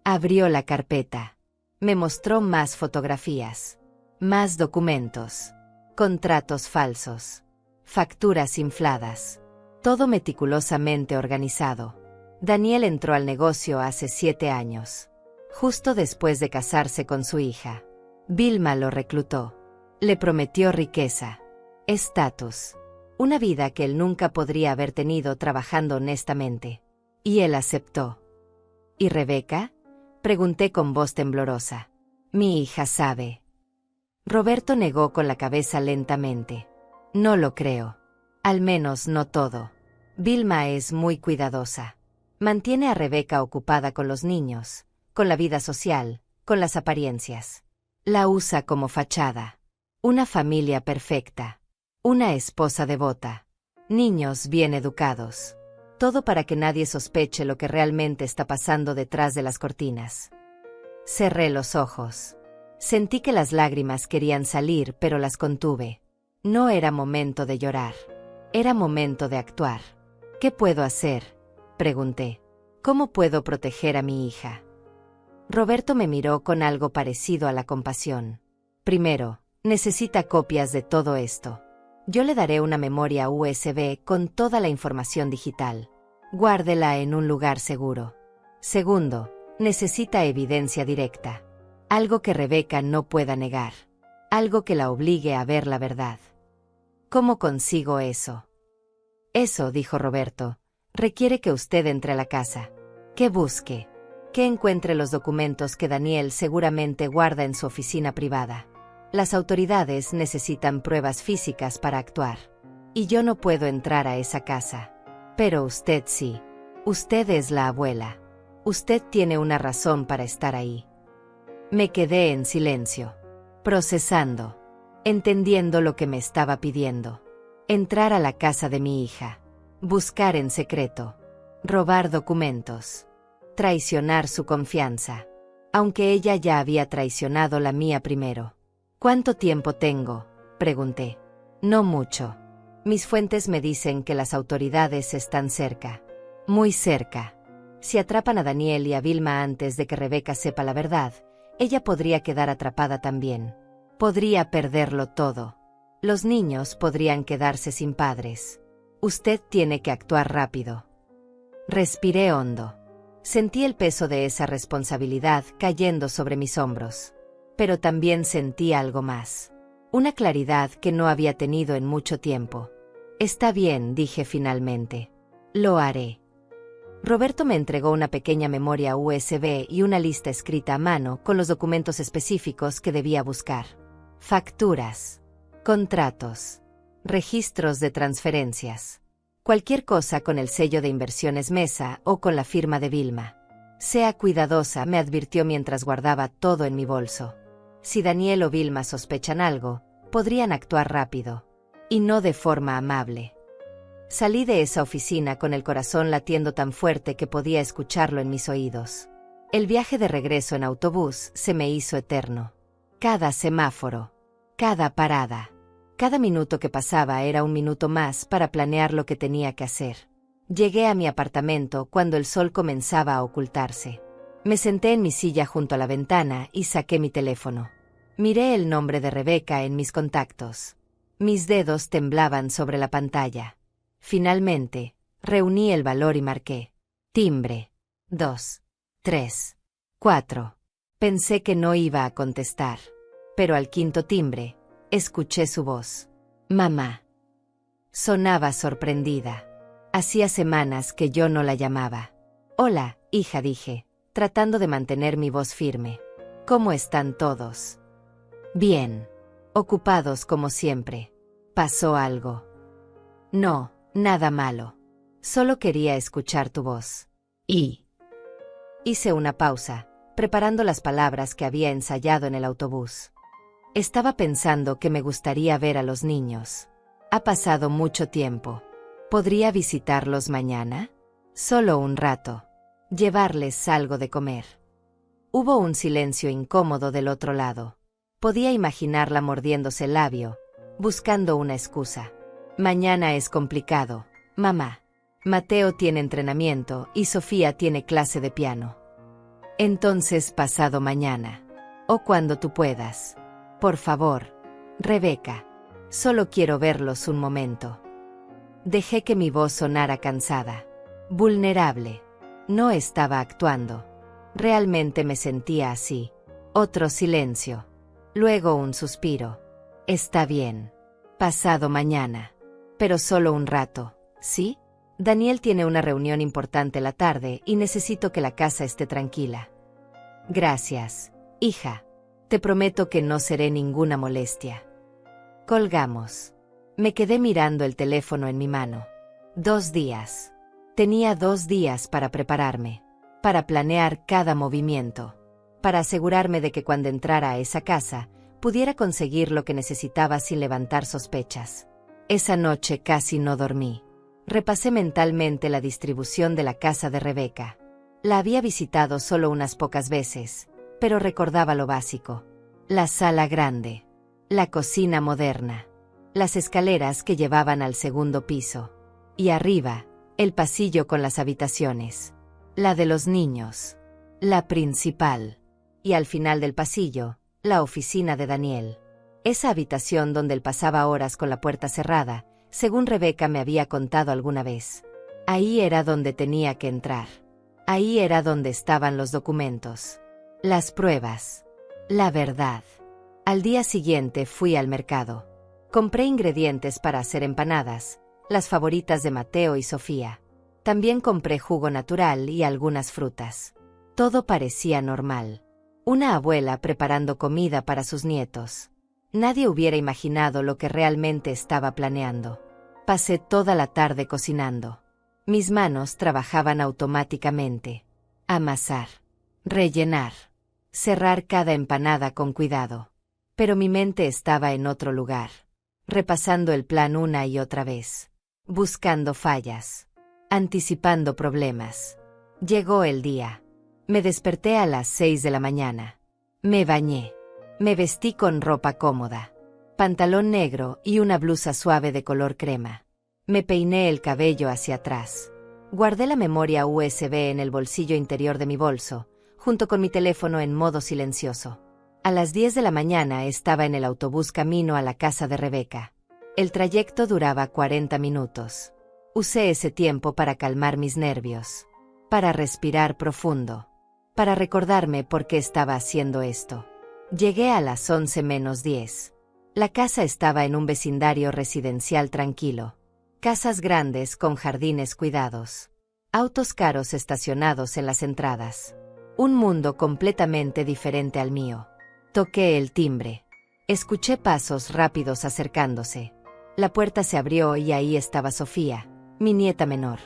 Abrió la carpeta. Me mostró más fotografías. Más documentos. Contratos falsos. Facturas infladas. Todo meticulosamente organizado. Daniel entró al negocio hace 7 años. Justo después de casarse con su hija. Vilma lo reclutó. Le prometió riqueza. Estatus. Una vida que él nunca podría haber tenido trabajando honestamente. Y él aceptó. ¿Y Rebeca? Pregunté con voz temblorosa. Mi hija sabe. Roberto negó con la cabeza lentamente. No lo creo. Al menos no todo. Vilma es muy cuidadosa. Mantiene a Rebeca ocupada con los niños, con la vida social, con las apariencias. La usa como fachada. Una familia perfecta. Una esposa devota. Niños bien educados. Todo para que nadie sospeche lo que realmente está pasando detrás de las cortinas. Cerré los ojos. Sentí que las lágrimas querían salir, pero las contuve. No era momento de llorar. Era momento de actuar. ¿Qué puedo hacer?, pregunté. ¿Cómo puedo proteger a mi hija? Roberto me miró con algo parecido a la compasión. Primero, necesita copias de todo esto. Yo le daré una memoria USB con toda la información digital. Guárdela en un lugar seguro. Segundo, necesita evidencia directa. Algo que Rebeca no pueda negar. Algo que la obligue a ver la verdad. ¿Cómo consigo eso? Eso, dijo Roberto, requiere que usted entre a la casa. Que busque. Que encuentre los documentos que Daniel seguramente guarda en su oficina privada. Las autoridades necesitan pruebas físicas para actuar. Y yo no puedo entrar a esa casa. Pero usted sí. Usted es la abuela. Usted tiene una razón para estar ahí. Me quedé en silencio. Procesando. Entendiendo lo que me estaba pidiendo. Entrar a la casa de mi hija. Buscar en secreto. Robar documentos. Traicionar su confianza. Aunque ella ya había traicionado la mía primero. ¿Cuánto tiempo tengo?, pregunté. No mucho. Mis fuentes me dicen que las autoridades están cerca. Muy cerca. Si atrapan a Daniel y a Vilma antes de que Rebeca sepa la verdad, ella podría quedar atrapada también. Podría perderlo todo. Los niños podrían quedarse sin padres. Usted tiene que actuar rápido. Respiré hondo. Sentí el peso de esa responsabilidad cayendo sobre mis hombros. Pero también sentí algo más. Una claridad que no había tenido en mucho tiempo. Está bien, dije finalmente. Lo haré. Roberto me entregó una pequeña memoria USB y una lista escrita a mano con los documentos específicos que debía buscar. Facturas. Contratos. Registros de transferencias. Cualquier cosa con el sello de Inversiones Mesa o con la firma de Vilma. Sea cuidadosa, me advirtió mientras guardaba todo en mi bolso. Si Daniel o Vilma sospechan algo, podrían actuar rápido. Y no de forma amable. Salí de esa oficina con el corazón latiendo tan fuerte que podía escucharlo en mis oídos. El viaje de regreso en autobús se me hizo eterno. Cada semáforo, cada parada, cada minuto que pasaba era un minuto más para planear lo que tenía que hacer. Llegué a mi apartamento cuando el sol comenzaba a ocultarse. Me senté en mi silla junto a la ventana y saqué mi teléfono. Miré el nombre de Rebeca en mis contactos. Mis dedos temblaban sobre la pantalla. Finalmente, reuní el valor y marqué. Timbre. 2, 3, 4. Pensé que no iba a contestar. Pero al quinto timbre, escuché su voz. Mamá. Sonaba sorprendida. Hacía semanas que yo no la llamaba. Hola, hija, dije, tratando de mantener mi voz firme. ¿Cómo están todos? Bien. Ocupados como siempre. ¿Pasó algo? No, nada malo. Solo quería escuchar tu voz. Hice una pausa, preparando las palabras que había ensayado en el autobús. Estaba pensando que me gustaría ver a los niños. Ha pasado mucho tiempo. ¿Podría visitarlos mañana? Solo un rato. Llevarles algo de comer. Hubo un silencio incómodo del otro lado. Podía imaginarla mordiéndose el labio, buscando una excusa. Mañana es complicado, mamá. Mateo tiene entrenamiento y Sofía tiene clase de piano. Entonces pasado mañana. O cuando tú puedas. Por favor, Rebeca. Solo quiero verlos un momento. Dejé que mi voz sonara cansada. Vulnerable. No estaba actuando. Realmente me sentía así. Otro silencio. Luego un suspiro. Está bien. Pasado mañana. Pero solo un rato, ¿sí? Daniel tiene una reunión importante la tarde y necesito que la casa esté tranquila. Gracias, hija. Te prometo que no seré ninguna molestia. Colgamos. Me quedé mirando el teléfono en mi mano. 2 días. Tenía 2 días para prepararme, para planear cada movimiento, para asegurarme de que cuando entrara a esa casa, pudiera conseguir lo que necesitaba sin levantar sospechas. Esa noche casi no dormí. Repasé mentalmente la distribución de la casa de Rebeca. La había visitado solo unas pocas veces, pero recordaba lo básico. La sala grande, la cocina moderna, las escaleras que llevaban al segundo piso, y arriba, el pasillo con las habitaciones, la de los niños, la principal, y al final del pasillo, la oficina de Daniel. Esa habitación donde él pasaba horas con la puerta cerrada, según Rebeca me había contado alguna vez. Ahí era donde tenía que entrar. Ahí era donde estaban los documentos, las pruebas, la verdad. Al día siguiente fui al mercado. Compré ingredientes para hacer empanadas, las favoritas de Mateo y Sofía. También compré jugo natural y algunas frutas. Todo parecía normal. Una abuela preparando comida para sus nietos. Nadie hubiera imaginado lo que realmente estaba planeando. Pasé toda la tarde cocinando. Mis manos trabajaban automáticamente. Amasar, rellenar, cerrar cada empanada con cuidado. Pero mi mente estaba en otro lugar, repasando el plan una y otra vez, buscando fallas, anticipando problemas. Llegó el día. Me desperté a las 6 de la mañana. Me bañé. Me vestí con ropa cómoda, pantalón negro y una blusa suave de color crema. Me peiné el cabello hacia atrás. Guardé la memoria USB en el bolsillo interior de mi bolso, junto con mi teléfono en modo silencioso. A las 10 de la mañana estaba en el autobús camino a la casa de Rebeca. El trayecto duraba 40 minutos. Usé ese tiempo para calmar mis nervios, para respirar profundo, para recordarme por qué estaba haciendo esto. Llegué a las 11 menos 10. La casa estaba en un vecindario residencial tranquilo. Casas grandes con jardines cuidados. Autos caros estacionados en las entradas. Un mundo completamente diferente al mío. Toqué el timbre. Escuché pasos rápidos acercándose. La puerta se abrió y ahí estaba Sofía, mi nieta menor.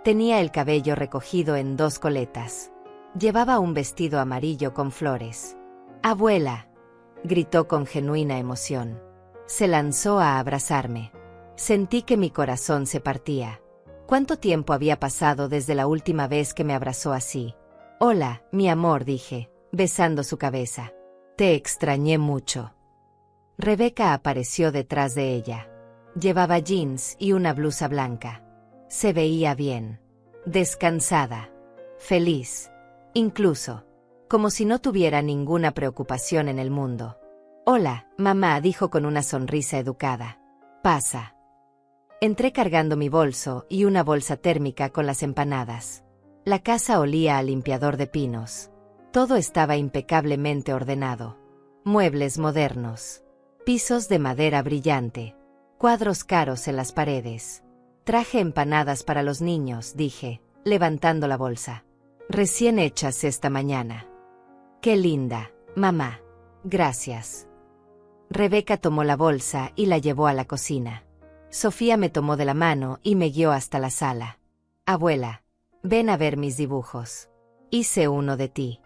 Tenía el cabello recogido en 2 coletas. Llevaba un vestido amarillo con flores. «Abuela», gritó con genuina emoción. Se lanzó a abrazarme. Sentí que mi corazón se partía. ¿Cuánto tiempo había pasado desde la última vez que me abrazó así? «Hola, mi amor», dije, besando su cabeza. «Te extrañé mucho». Rebeca apareció detrás de ella. Llevaba jeans y una blusa blanca. Se veía bien, descansada, feliz, incluso, como si no tuviera ninguna preocupación en el mundo. «Hola, mamá», dijo con una sonrisa educada. «Pasa». Entré cargando mi bolso y una bolsa térmica con las empanadas. La casa olía a limpiador de pinos. Todo estaba impecablemente ordenado. Muebles modernos. Pisos de madera brillante. Cuadros caros en las paredes. «Traje empanadas para los niños», dije, levantando la bolsa. «Recién hechas esta mañana». «Qué linda, mamá». «Gracias». Rebeca tomó la bolsa y la llevó a la cocina. Sofía me tomó de la mano y me guió hasta la sala. «Abuela, ven a ver mis dibujos. Hice uno de ti».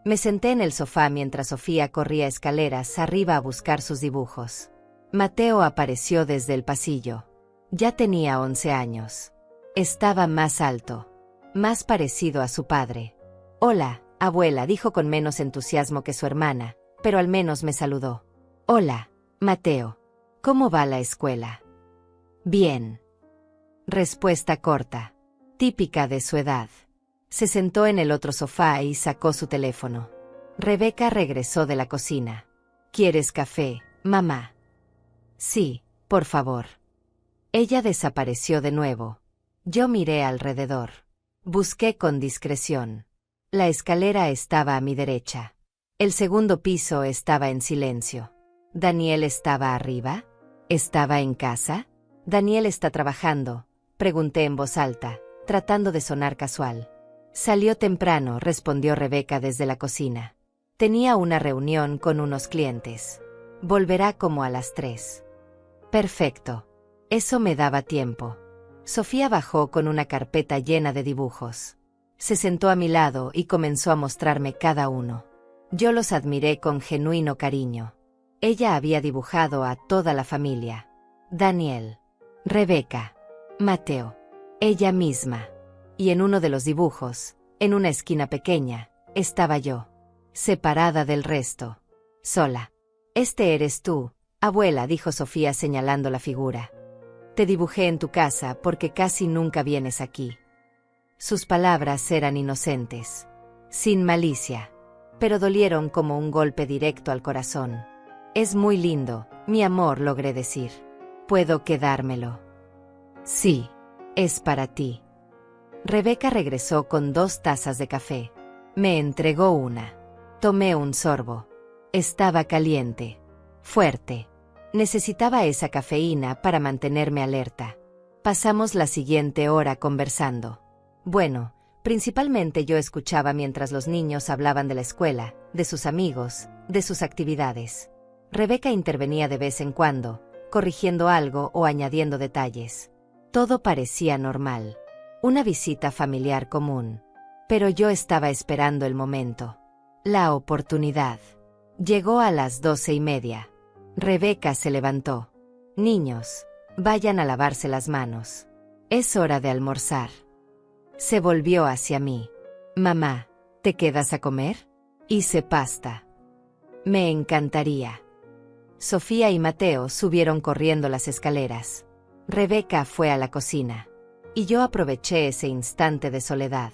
Me senté en el sofá mientras Sofía corría escaleras arriba a buscar sus dibujos. Mateo apareció desde el pasillo. Ya tenía 11 años. Estaba más alto, más parecido a su padre. «Hola, abuela», dijo con menos entusiasmo que su hermana, pero al menos me saludó. «Hola, Mateo. ¿Cómo va la escuela?» «Bien». Respuesta corta, típica de su edad. Se sentó en el otro sofá y sacó su teléfono. Rebeca regresó de la cocina. «¿Quieres café, mamá?» «Sí, por favor». Ella desapareció de nuevo. Yo miré alrededor. Busqué con discreción. La escalera estaba a mi derecha. El segundo piso estaba en silencio. ¿Daniel estaba arriba? ¿Estaba en casa? «Daniel está trabajando», pregunté en voz alta, tratando de sonar casual. «Salió temprano», respondió Rebeca desde la cocina. «Tenía una reunión con unos clientes. Volverá como a las 3. «Perfecto». Eso me daba tiempo. Sofía bajó con una carpeta llena de dibujos. Se sentó a mi lado y comenzó a mostrarme cada uno. Yo los admiré con genuino cariño. Ella había dibujado a toda la familia. Daniel, Rebeca, Mateo, ella misma. Y en uno de los dibujos, en una esquina pequeña, estaba yo, separada del resto, sola. «Este eres tú, abuela», dijo Sofía señalando la figura. «Te dibujé en tu casa porque casi nunca vienes aquí». Sus palabras eran inocentes, sin malicia, pero dolieron como un golpe directo al corazón. «Es muy lindo, mi amor», logré decir. «¿Puedo quedármelo?» «Sí, es para ti». Rebeca regresó con 2 tazas de café. Me entregó una. Tomé un sorbo. Estaba caliente, fuerte. Necesitaba esa cafeína para mantenerme alerta. Pasamos la siguiente hora conversando. Bueno, principalmente yo escuchaba mientras los niños hablaban de la escuela, de sus amigos, de sus actividades. Rebeca intervenía de vez en cuando, corrigiendo algo o añadiendo detalles. Todo parecía normal. Una visita familiar común. Pero yo estaba esperando el momento. La oportunidad. Llegó a las 12:30. Rebeca se levantó. «Niños, vayan a lavarse las manos. Es hora de almorzar». Se volvió hacia mí. «Mamá, ¿te quedas a comer? Hice pasta». «Me encantaría». Sofía y Mateo subieron corriendo las escaleras. Rebeca fue a la cocina. Y yo aproveché ese instante de soledad.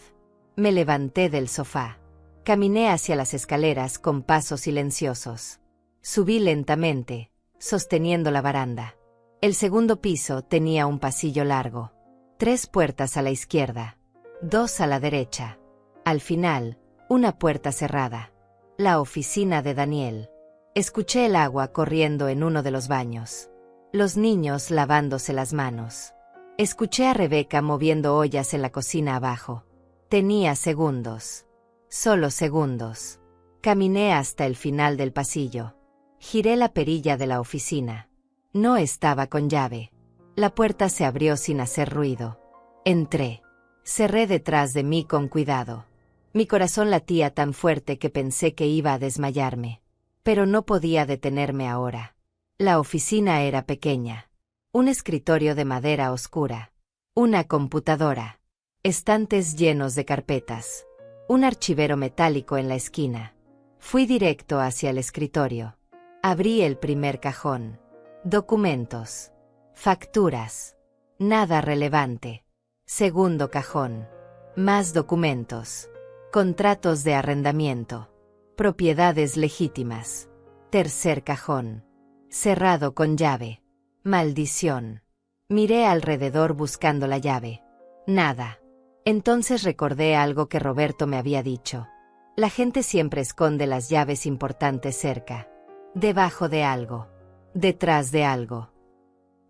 Me levanté del sofá. Caminé hacia las escaleras con pasos silenciosos. Subí lentamente, sosteniendo la baranda. El segundo piso tenía un pasillo largo. 3 puertas a la izquierda. 2 a la derecha. Al final, una puerta cerrada. La oficina de Daniel. Escuché el agua corriendo en uno de los baños. Los niños lavándose las manos. Escuché a Rebeca moviendo ollas en la cocina abajo. Tenía segundos. Solo segundos. Caminé hasta el final del pasillo. Giré la perilla de la oficina. No estaba con llave. La puerta se abrió sin hacer ruido. Entré. Cerré detrás de mí con cuidado. Mi corazón latía tan fuerte que pensé que iba a desmayarme. Pero no podía detenerme ahora. La oficina era pequeña. Un escritorio de madera oscura. Una computadora. Estantes llenos de carpetas. Un archivero metálico en la esquina. Fui directo hacia el escritorio. Abrí el primer cajón. Documentos. Facturas. Nada relevante. Segundo cajón. Más documentos. Contratos de arrendamiento. Propiedades legítimas. Tercer cajón. Cerrado con llave. Maldición. Miré alrededor buscando la llave. Nada. Entonces recordé algo que Roberto me había dicho. La gente siempre esconde las llaves importantes cerca. Debajo de algo. Detrás de algo.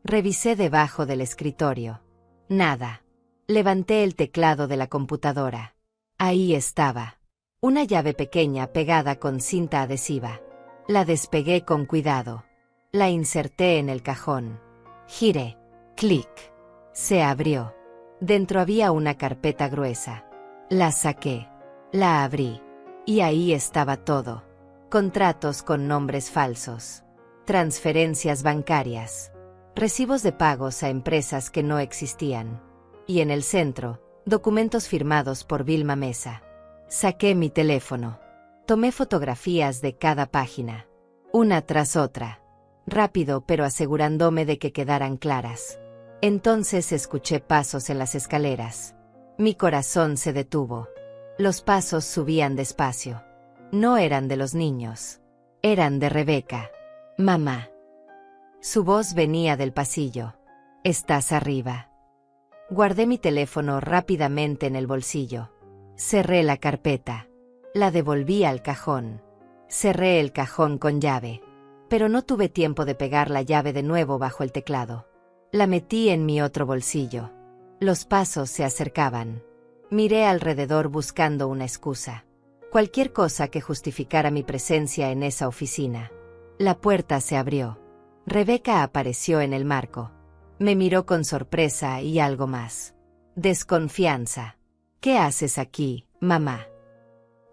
Revisé debajo del escritorio. Nada. Levanté el teclado de la computadora. Ahí estaba. Una llave pequeña pegada con cinta adhesiva. La despegué con cuidado. La inserté en el cajón. Giré. Clic. Se abrió. Dentro había una carpeta gruesa. La saqué. La abrí. Y ahí estaba todo. Contratos con nombres falsos. Transferencias bancarias. Recibos de pagos a empresas que no existían. Y en el centro, documentos firmados por Vilma Mesa. Saqué mi teléfono. Tomé fotografías de cada página. Una tras otra. Rápido pero asegurándome de que quedaran claras. Entonces escuché pasos en las escaleras. Mi corazón se detuvo. Los pasos subían despacio. No eran de los niños. Eran de Rebeca. Mamá. Su voz venía del pasillo. ¿Estás arriba? Guardé mi teléfono rápidamente en el bolsillo. Cerré la carpeta. La devolví al cajón. Cerré el cajón con llave. Pero no tuve tiempo de pegar la llave de nuevo bajo el teclado. La metí en mi otro bolsillo. Los pasos se acercaban. Miré alrededor buscando una excusa. Cualquier cosa que justificara mi presencia en esa oficina. La puerta se abrió. Rebeca apareció en el marco. Me miró con sorpresa y algo más. Desconfianza. ¿Qué haces aquí, mamá?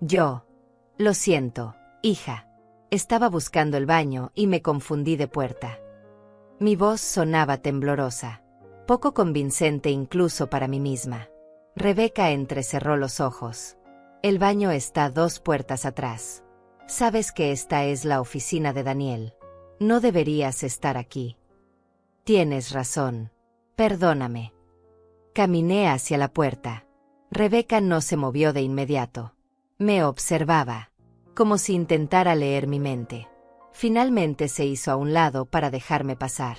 Yo. Lo siento, hija. Estaba buscando el baño y me confundí de puerta. Mi voz sonaba temblorosa. Poco convincente incluso para mí misma. Rebeca entrecerró los ojos. El baño está 2 puertas atrás. Sabes que esta es la oficina de Daniel. No deberías estar aquí. Tienes razón. Perdóname. Caminé hacia la puerta. Rebeca no se movió de inmediato. Me observaba, como si intentara leer mi mente. Finalmente se hizo a un lado para dejarme pasar.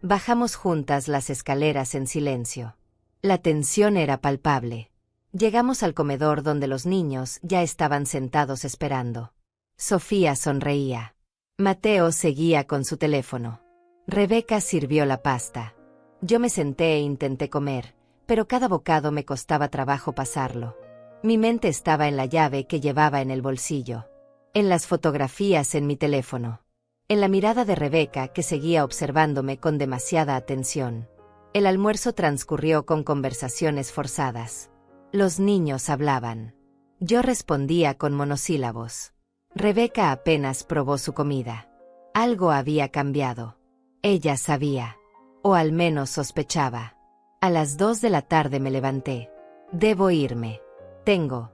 Bajamos juntas las escaleras en silencio. La tensión era palpable. Llegamos al comedor donde los niños ya estaban sentados esperando. Sofía sonreía. Mateo seguía con su teléfono. Rebeca sirvió la pasta. Yo me senté e intenté comer, pero cada bocado me costaba trabajo pasarlo. Mi mente estaba en la llave que llevaba en el bolsillo, en las fotografías en mi teléfono, en la mirada de Rebeca que seguía observándome con demasiada atención. El almuerzo transcurrió con conversaciones forzadas. Los niños hablaban. Yo respondía con monosílabos. Rebeca apenas probó su comida. Algo había cambiado. Ella sabía, o al menos sospechaba. A las 2 de la tarde me levanté. Debo irme. Tengo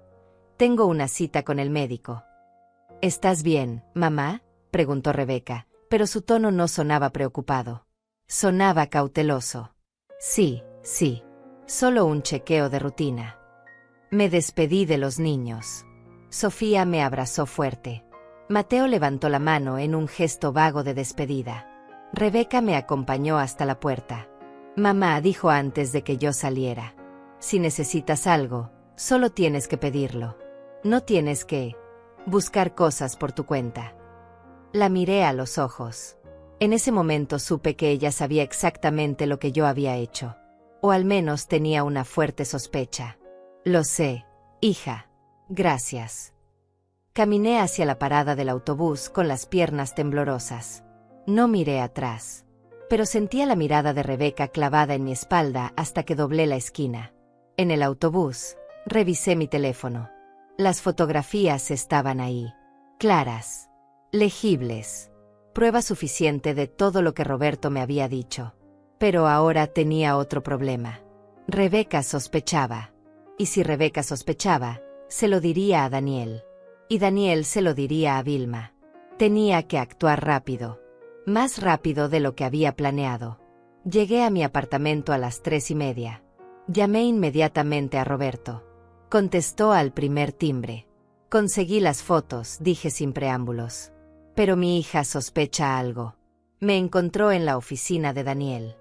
una cita con el médico. ¿Estás bien, mamá?, preguntó Rebeca, pero su tono no sonaba preocupado. Sonaba cauteloso. Sí, solo un chequeo de rutina. Me despedí de los niños. Sofía me abrazó fuerte. Mateo levantó la mano en un gesto vago de despedida. Rebeca me acompañó hasta la puerta. Mamá dijo antes de que yo saliera. Si necesitas algo, solo tienes que pedirlo. No tienes que buscar cosas por tu cuenta. La miré a los ojos. En ese momento supe que ella sabía exactamente lo que yo había hecho. O al menos tenía una fuerte sospecha. Lo sé, hija. Gracias. Caminé hacia la parada del autobús con las piernas temblorosas. No miré atrás. pero sentía la mirada de Rebeca clavada en mi espalda hasta que doblé la esquina. En el autobús, revisé mi teléfono. Las fotografías estaban ahí, claras, legibles, prueba suficiente de todo lo que Roberto me había dicho. Pero ahora tenía otro problema. Rebeca sospechaba. Y si Rebeca sospechaba, se lo diría a Daniel. Y Daniel se lo diría a Vilma. Tenía que actuar rápido. Más rápido de lo que había planeado. Llegué a mi apartamento a las 3:30. Llamé inmediatamente a Roberto. Contestó al primer timbre. Conseguí las fotos, dije sin preámbulos. Pero mi hija sospecha algo. Me encontró en la oficina de Daniel.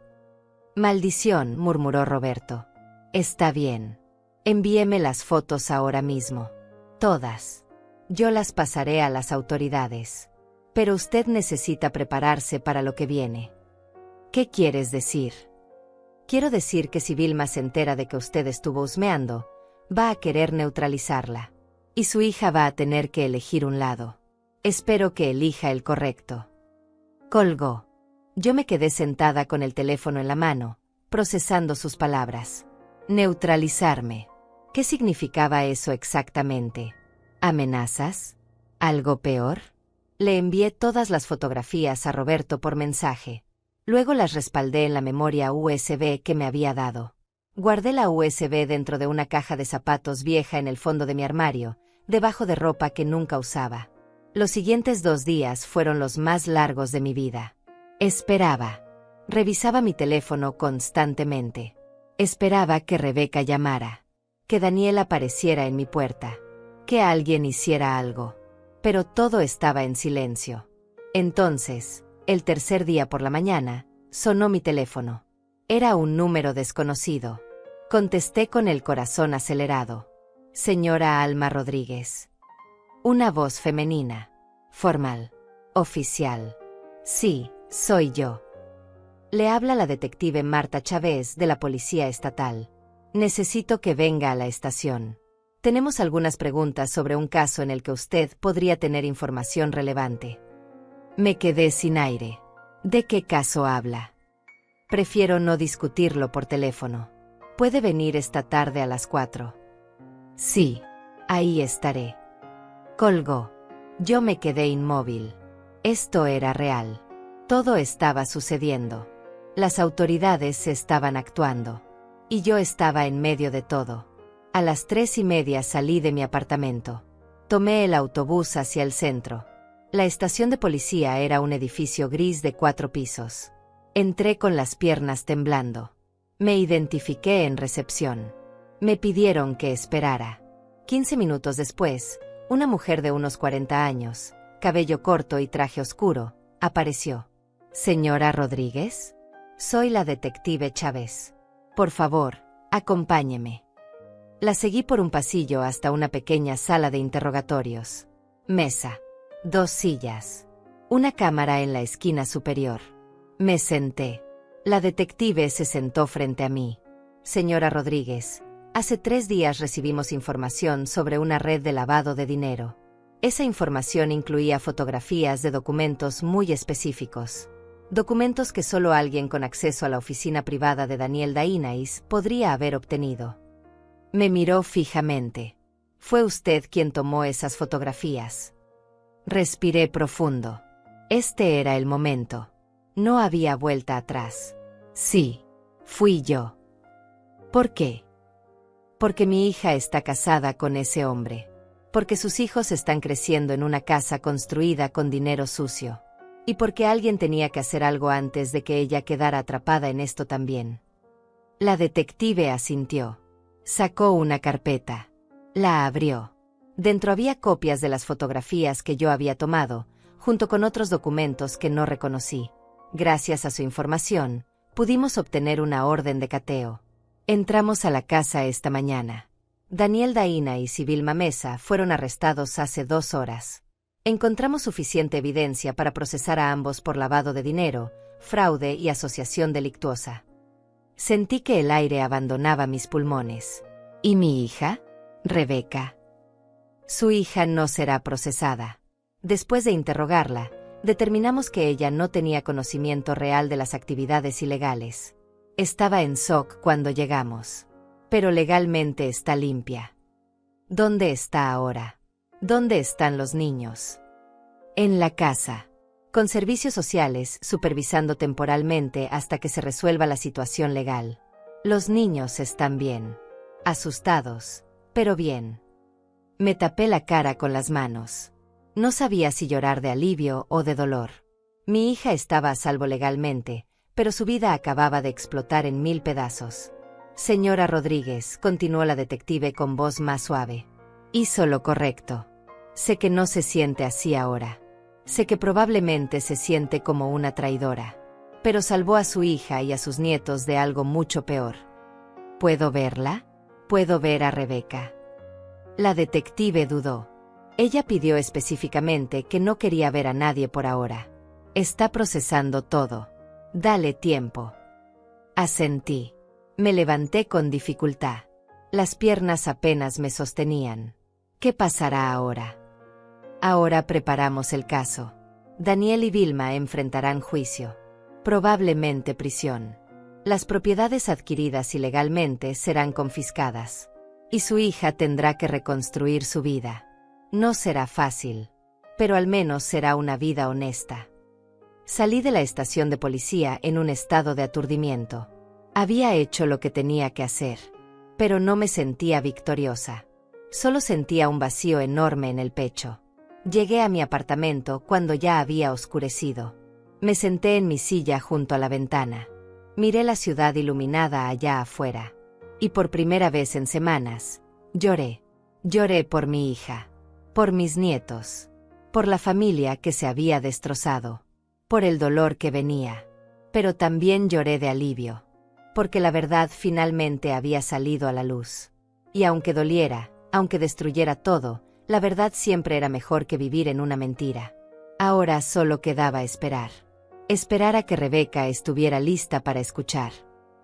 Maldición, murmuró Roberto. Está bien. Envíeme las fotos ahora mismo. Todas. Yo las pasaré a las autoridades. Pero usted necesita prepararse para lo que viene. ¿Qué quieres decir? Quiero decir que si Vilma se entera de que usted estuvo husmeando, va a querer neutralizarla. Y su hija va a tener que elegir un lado. Espero que elija el correcto. Colgó. Yo me quedé sentada con el teléfono en la mano, procesando sus palabras. Neutralizarme. ¿Qué significaba eso exactamente? ¿Amenazas? ¿Algo peor? Le envié todas las fotografías a Roberto por mensaje. Luego las respaldé en la memoria USB que me había dado. Guardé la USB dentro de una caja de zapatos vieja en el fondo de mi armario, debajo de ropa que nunca usaba. Los siguientes 2 días fueron los más largos de mi vida. Esperaba. Revisaba mi teléfono constantemente. Esperaba que Rebeca llamara. Que Daniel apareciera en mi puerta. Que alguien hiciera algo. Pero todo estaba en silencio. Entonces, el tercer día por la mañana, sonó mi teléfono. Era un número desconocido. Contesté con el corazón acelerado. Señora Alma Rodríguez. Una voz femenina. Formal. Oficial. Sí, soy yo. Le habla la detective Marta Chávez de la Policía Estatal. Necesito que venga a la estación. Tenemos algunas preguntas sobre un caso en el que usted podría tener información relevante. Me quedé sin aire. ¿De qué caso habla? Prefiero no discutirlo por teléfono. ¿Puede venir esta tarde a las 4? Sí, ahí estaré. Colgó. Yo me quedé inmóvil. Esto era real. Todo estaba sucediendo. Las autoridades estaban actuando. Y yo estaba en medio de todo. A las 3:30 salí de mi apartamento. Tomé el autobús hacia el centro. La estación de policía era un edificio gris de 4 pisos. Entré con las piernas temblando. Me identifiqué en recepción. Me pidieron que esperara. 15 minutos después, una mujer de unos 40 años, cabello corto y traje oscuro, apareció. ¿Señora Rodríguez? Soy la detective Chávez. Por favor, acompáñeme. La seguí por un pasillo hasta una pequeña sala de interrogatorios. Mesa. 2 sillas. Una cámara en la esquina superior. Me senté. La detective se sentó frente a mí. Señora Rodríguez, hace 3 días recibimos información sobre una red de lavado de dinero. Esa información incluía fotografías de documentos muy específicos. Documentos que solo alguien con acceso a la oficina privada de Daniel Dainais podría haber obtenido. Me miró fijamente. ¿Fue usted quien tomó esas fotografías? Respiré profundo. Este era el momento. No había vuelta atrás. Sí, fui yo. ¿Por qué? Porque mi hija está casada con ese hombre. Porque sus hijos están creciendo en una casa construida con dinero sucio. Y porque alguien tenía que hacer algo antes de que ella quedara atrapada en esto también. La detective asintió. Sacó una carpeta. La abrió. Dentro había copias de las fotografías que yo había tomado, junto con otros documentos que no reconocí. Gracias a su información, pudimos obtener una orden de cateo. Entramos a la casa esta mañana. Daniel Dainais y Vilma Mesa fueron arrestados hace 2 horas. Encontramos suficiente evidencia para procesar a ambos por lavado de dinero, fraude y asociación delictuosa. Sentí que el aire abandonaba mis pulmones. ¿Y mi hija? Rebeca. Su hija no será procesada. Después de interrogarla, Determinamos que ella no tenía conocimiento real de las actividades ilegales. Estaba en shock cuando llegamos. Pero legalmente está limpia. ¿Dónde está ahora? ¿Dónde están los niños? En la casa. Con servicios sociales, supervisando temporalmente hasta que se resuelva la situación legal. Los niños están bien. Asustados, pero bien. Me tapé la cara con las manos. No sabía si llorar de alivio o de dolor. Mi hija estaba a salvo legalmente, pero su vida acababa de explotar en 1000 pedazos. Señora Rodríguez, continuó la detective con voz más suave. Hizo lo correcto. Sé que no se siente así ahora. Sé que probablemente se siente como una traidora. Pero salvó a su hija y a sus nietos de algo mucho peor. ¿Puedo verla? ¿Puedo ver a Rebeca? La detective dudó. Ella pidió específicamente que no quería ver a nadie por ahora. Está procesando todo. Dale tiempo. Asentí. Me levanté con dificultad. Las piernas apenas me sostenían. ¿Qué pasará ahora? Ahora preparamos el caso. Daniel y Vilma enfrentarán juicio. Probablemente prisión. Las propiedades adquiridas ilegalmente serán confiscadas. Y su hija tendrá que reconstruir su vida. No será fácil. Pero al menos será una vida honesta. Salí de la estación de policía en un estado de aturdimiento. Había hecho lo que tenía que hacer. Pero no me sentía victoriosa. Solo sentía un vacío enorme en el pecho. Llegué a mi apartamento cuando ya había oscurecido. Me senté en mi silla junto a la ventana. Miré la ciudad iluminada allá afuera. Y por primera vez en semanas, lloré. Lloré por mi hija. Por mis nietos. Por la familia que se había destrozado. Por el dolor que venía. Pero también lloré de alivio. Porque la verdad finalmente había salido a la luz. Y aunque doliera, aunque destruyera todo, la verdad siempre era mejor que vivir en una mentira. Ahora solo quedaba esperar. Esperar a que Rebeca estuviera lista para escuchar.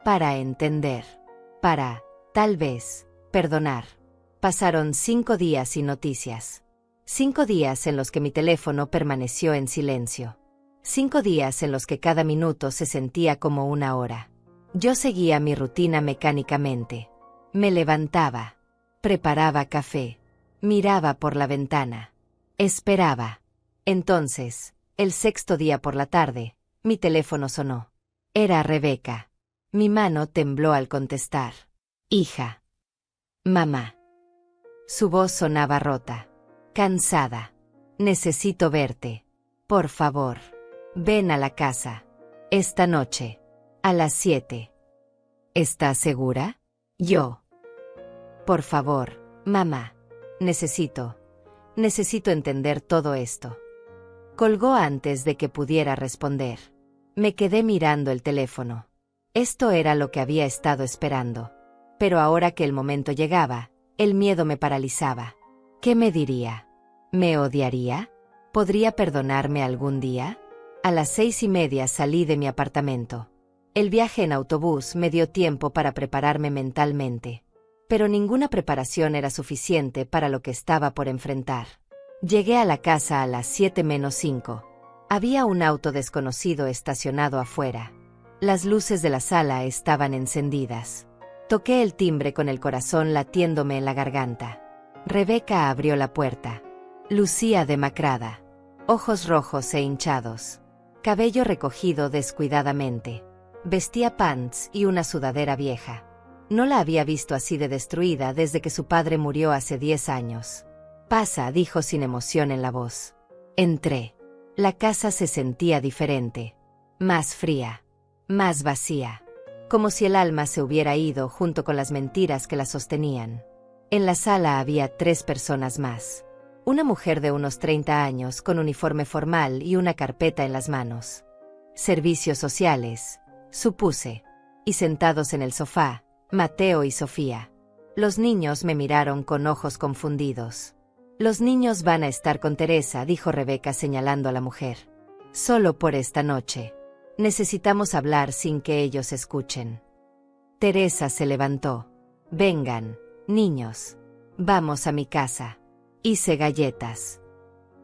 Para entender. Para, tal vez, perdonar. Pasaron 5 días sin noticias. 5 días en los que mi teléfono permaneció en silencio. 5 días en los que cada minuto se sentía como una hora. Yo seguía mi rutina mecánicamente. Me levantaba. Preparaba café. Miraba por la ventana. Esperaba. Entonces, el 6.º día por la tarde, mi teléfono sonó. Era Rebeca. Mi mano tembló al contestar. Hija. Mamá. Su voz sonaba rota. Cansada. Necesito verte. Por favor. Ven a la casa. Esta noche. A las 7. ¿Estás segura? Yo. Por favor, mamá. Necesito entender todo esto. Colgó antes de que pudiera responder. Me quedé mirando el teléfono. Esto era lo que había estado esperando. Pero ahora que el momento llegaba, el miedo me paralizaba. ¿Qué me diría? ¿Me odiaría? ¿Podría perdonarme algún día? A las 6:30 salí de mi apartamento. El viaje en autobús me dio tiempo para prepararme mentalmente. Pero ninguna preparación era suficiente para lo que estaba por enfrentar. Llegué a la casa a las 7:05. Había un auto desconocido estacionado afuera. Las luces de la sala estaban encendidas. Toqué el timbre con el corazón latiéndome en la garganta. Rebeca abrió la puerta. Lucía demacrada. Ojos rojos e hinchados. Cabello recogido descuidadamente. Vestía pants y una sudadera vieja. No la había visto así de destruida desde que su padre murió hace 10 años. Pasa, dijo sin emoción en la voz. Entré. La casa se sentía diferente. Más fría. Más vacía. Como si el alma se hubiera ido junto con las mentiras que la sostenían. En la sala había 3 personas más. Una mujer de unos 30 años con uniforme formal y una carpeta en las manos. Servicios sociales, supuse. Y sentados en el sofá, Mateo y Sofía. Los niños me miraron con ojos confundidos. Los niños van a estar con Teresa, dijo Rebeca señalando a la mujer. Solo por esta noche. Necesitamos hablar sin que ellos escuchen. Teresa se levantó. Vengan, niños. Vamos a mi casa. Hice galletas.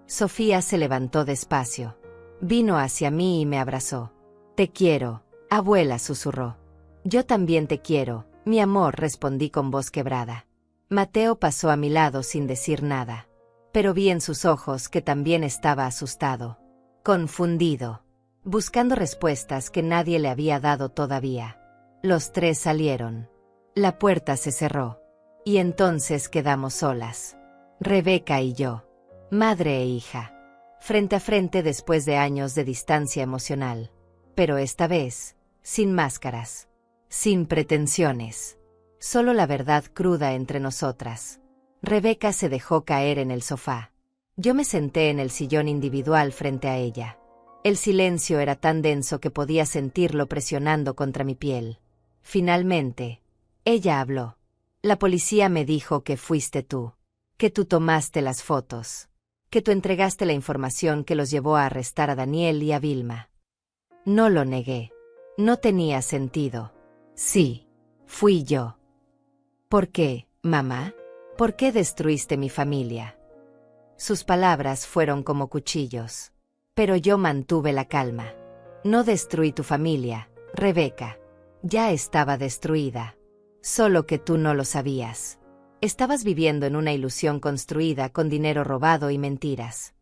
Sofía se levantó despacio. Vino hacia mí y me abrazó. Te quiero, abuela, susurró. Yo también te quiero, mi amor, respondí con voz quebrada. Mateo pasó a mi lado sin decir nada. Pero vi en sus ojos que también estaba asustado, confundido, buscando respuestas que nadie le había dado todavía. Los tres salieron. La puerta se cerró. Y entonces quedamos solas. Rebeca y yo, madre e hija, frente a frente después de años de distancia emocional. Pero esta vez, sin máscaras, sin pretensiones. Solo la verdad cruda entre nosotras. Rebeca se dejó caer en el sofá. Yo me senté en el sillón individual frente a ella. El silencio era tan denso que podía sentirlo presionando contra mi piel. Finalmente, ella habló. La policía me dijo que fuiste tú, que tú tomaste las fotos, que tú entregaste la información que los llevó a arrestar a Daniel y a Vilma. No lo negué. No tenía sentido. Sí, fui yo. ¿Por qué, mamá? ¿Por qué destruiste mi familia? Sus palabras fueron como cuchillos. Pero yo mantuve la calma. No destruí tu familia, Rebeca. Ya estaba destruida. Solo que tú no lo sabías. Estabas viviendo en una ilusión construida con dinero robado y mentiras.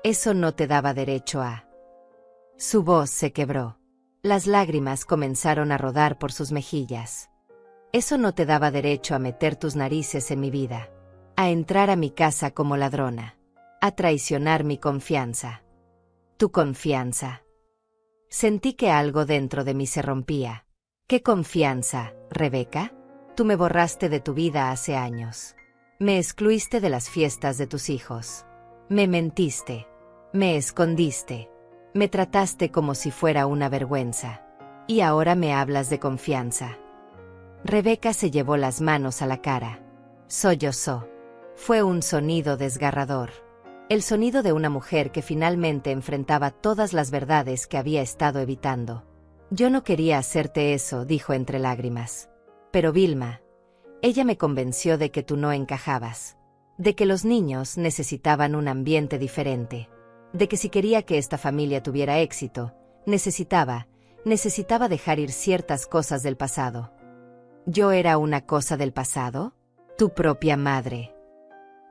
Eso no te daba derecho a... Su voz se quebró. Las lágrimas comenzaron a rodar por sus mejillas. Eso no te daba derecho a meter tus narices en mi vida. A entrar a mi casa como ladrona. A traicionar mi confianza. Tu confianza. Sentí que algo dentro de mí se rompía. ¿Qué confianza, Rebeca? Tú me borraste de tu vida hace años. Me excluiste de las fiestas de tus hijos. Me mentiste. Me escondiste. Me trataste como si fuera una vergüenza. Y ahora me hablas de confianza. Rebeca se llevó las manos a la cara. Sollozó. Fue un sonido desgarrador. El sonido de una mujer que finalmente enfrentaba todas las verdades que había estado evitando. Yo no quería hacerte eso, dijo entre lágrimas. Pero Vilma, ella me convenció de que tú no encajabas. De que los niños necesitaban un ambiente diferente. De que si quería que esta familia tuviera éxito, necesitaba dejar ir ciertas cosas del pasado. ¿Yo era una cosa del pasado? Tu propia madre.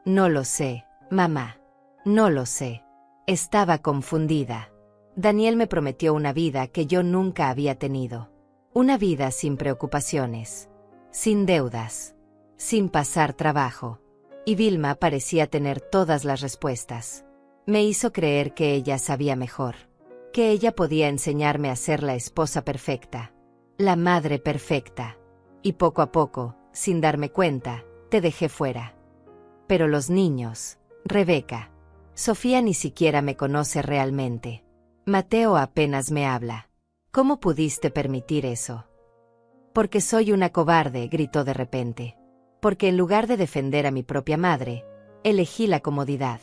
No lo sé, mamá. No lo sé. Estaba confundida. Daniel me prometió una vida que yo nunca había tenido. Una vida sin preocupaciones, sin deudas, sin pasar trabajo. Y Vilma parecía tener todas las respuestas. Me hizo creer que ella sabía mejor, que ella podía enseñarme a ser la esposa perfecta, la madre perfecta. Y poco a poco, sin darme cuenta, te dejé fuera. Pero los niños, Rebeca, Sofía ni siquiera me conoce realmente. Mateo apenas me habla. ¿Cómo pudiste permitir eso? Porque soy una cobarde, gritó de repente. Porque en lugar de defender a mi propia madre, elegí la comodidad.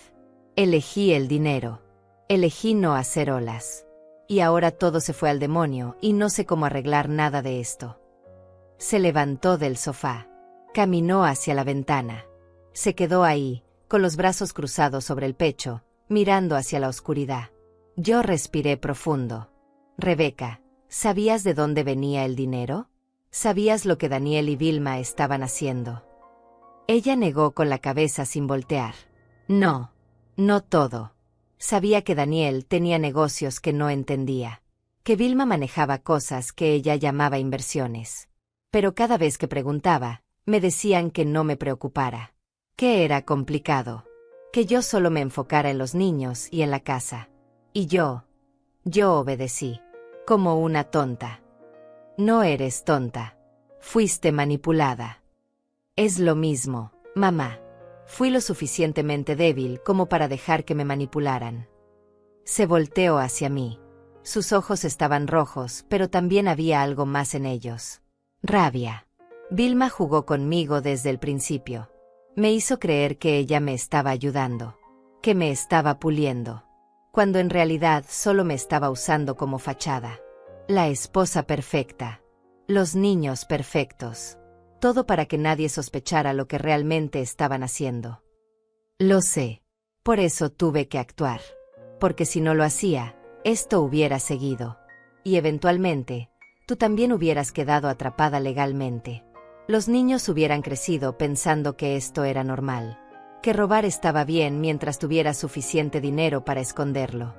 Elegí el dinero. Elegí no hacer olas. Y ahora todo se fue al demonio y no sé cómo arreglar nada de esto. Se levantó del sofá. Caminó hacia la ventana. Se quedó ahí, con los brazos cruzados sobre el pecho, mirando hacia la oscuridad. Yo respiré profundo. Rebeca, ¿sabías de dónde venía el dinero? ¿Sabías lo que Daniel y Vilma estaban haciendo? Ella negó con la cabeza sin voltear. No, no todo. Sabía que Daniel tenía negocios que no entendía, que Vilma manejaba cosas que ella llamaba inversiones. Pero cada vez que preguntaba, me decían que no me preocupara, que era complicado, que yo solo me enfocara en los niños y en la casa. Y yo obedecí, como una tonta. No eres tonta. Fuiste manipulada. Es lo mismo, mamá. Fui lo suficientemente débil como para dejar que me manipularan. Se volteó hacia mí. Sus ojos estaban rojos, pero también había algo más en ellos. Rabia. Vilma jugó conmigo desde el principio. Me hizo creer que ella me estaba ayudando, que me estaba puliendo, cuando en realidad solo me estaba usando como fachada. La esposa perfecta. Los niños perfectos. Todo para que nadie sospechara lo que realmente estaban haciendo. Lo sé. Por eso tuve que actuar. Porque si no lo hacía, esto hubiera seguido. Y eventualmente, tú también hubieras quedado atrapada legalmente. Los niños hubieran crecido pensando que esto era normal, que robar estaba bien mientras tuvieras suficiente dinero para esconderlo.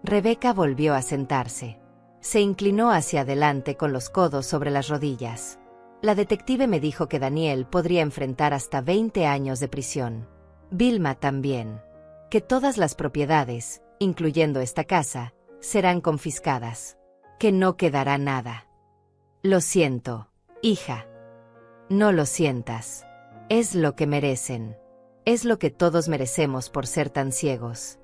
Rebeca volvió a sentarse. Se inclinó hacia adelante con los codos sobre las rodillas. La detective me dijo que Daniel podría enfrentar hasta 20 años de prisión. Vilma también. Que todas las propiedades, incluyendo esta casa, serán confiscadas. Que no quedará nada. Lo siento, hija. No lo sientas. Es lo que merecen. Es lo que todos merecemos por ser tan ciegos.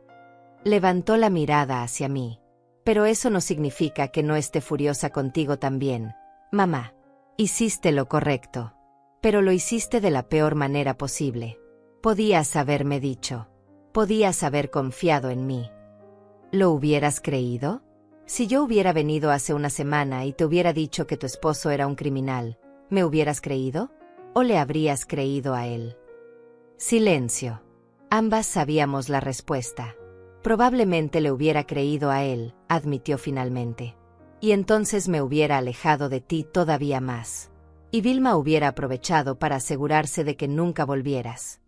Levantó la mirada hacia mí. Pero eso no significa que no esté furiosa contigo también, mamá. Hiciste lo correcto. Pero lo hiciste de la peor manera posible. Podías haberme dicho. Podías haber confiado en mí. ¿Lo hubieras creído? Si yo hubiera venido hace una semana y te hubiera dicho que tu esposo era un criminal, ¿me hubieras creído? ¿O le habrías creído a él? Silencio. Ambas sabíamos la respuesta. Probablemente le hubiera creído a él, admitió finalmente. Y entonces me hubiera alejado de ti todavía más. Y Vilma hubiera aprovechado para asegurarse de que nunca volvieras.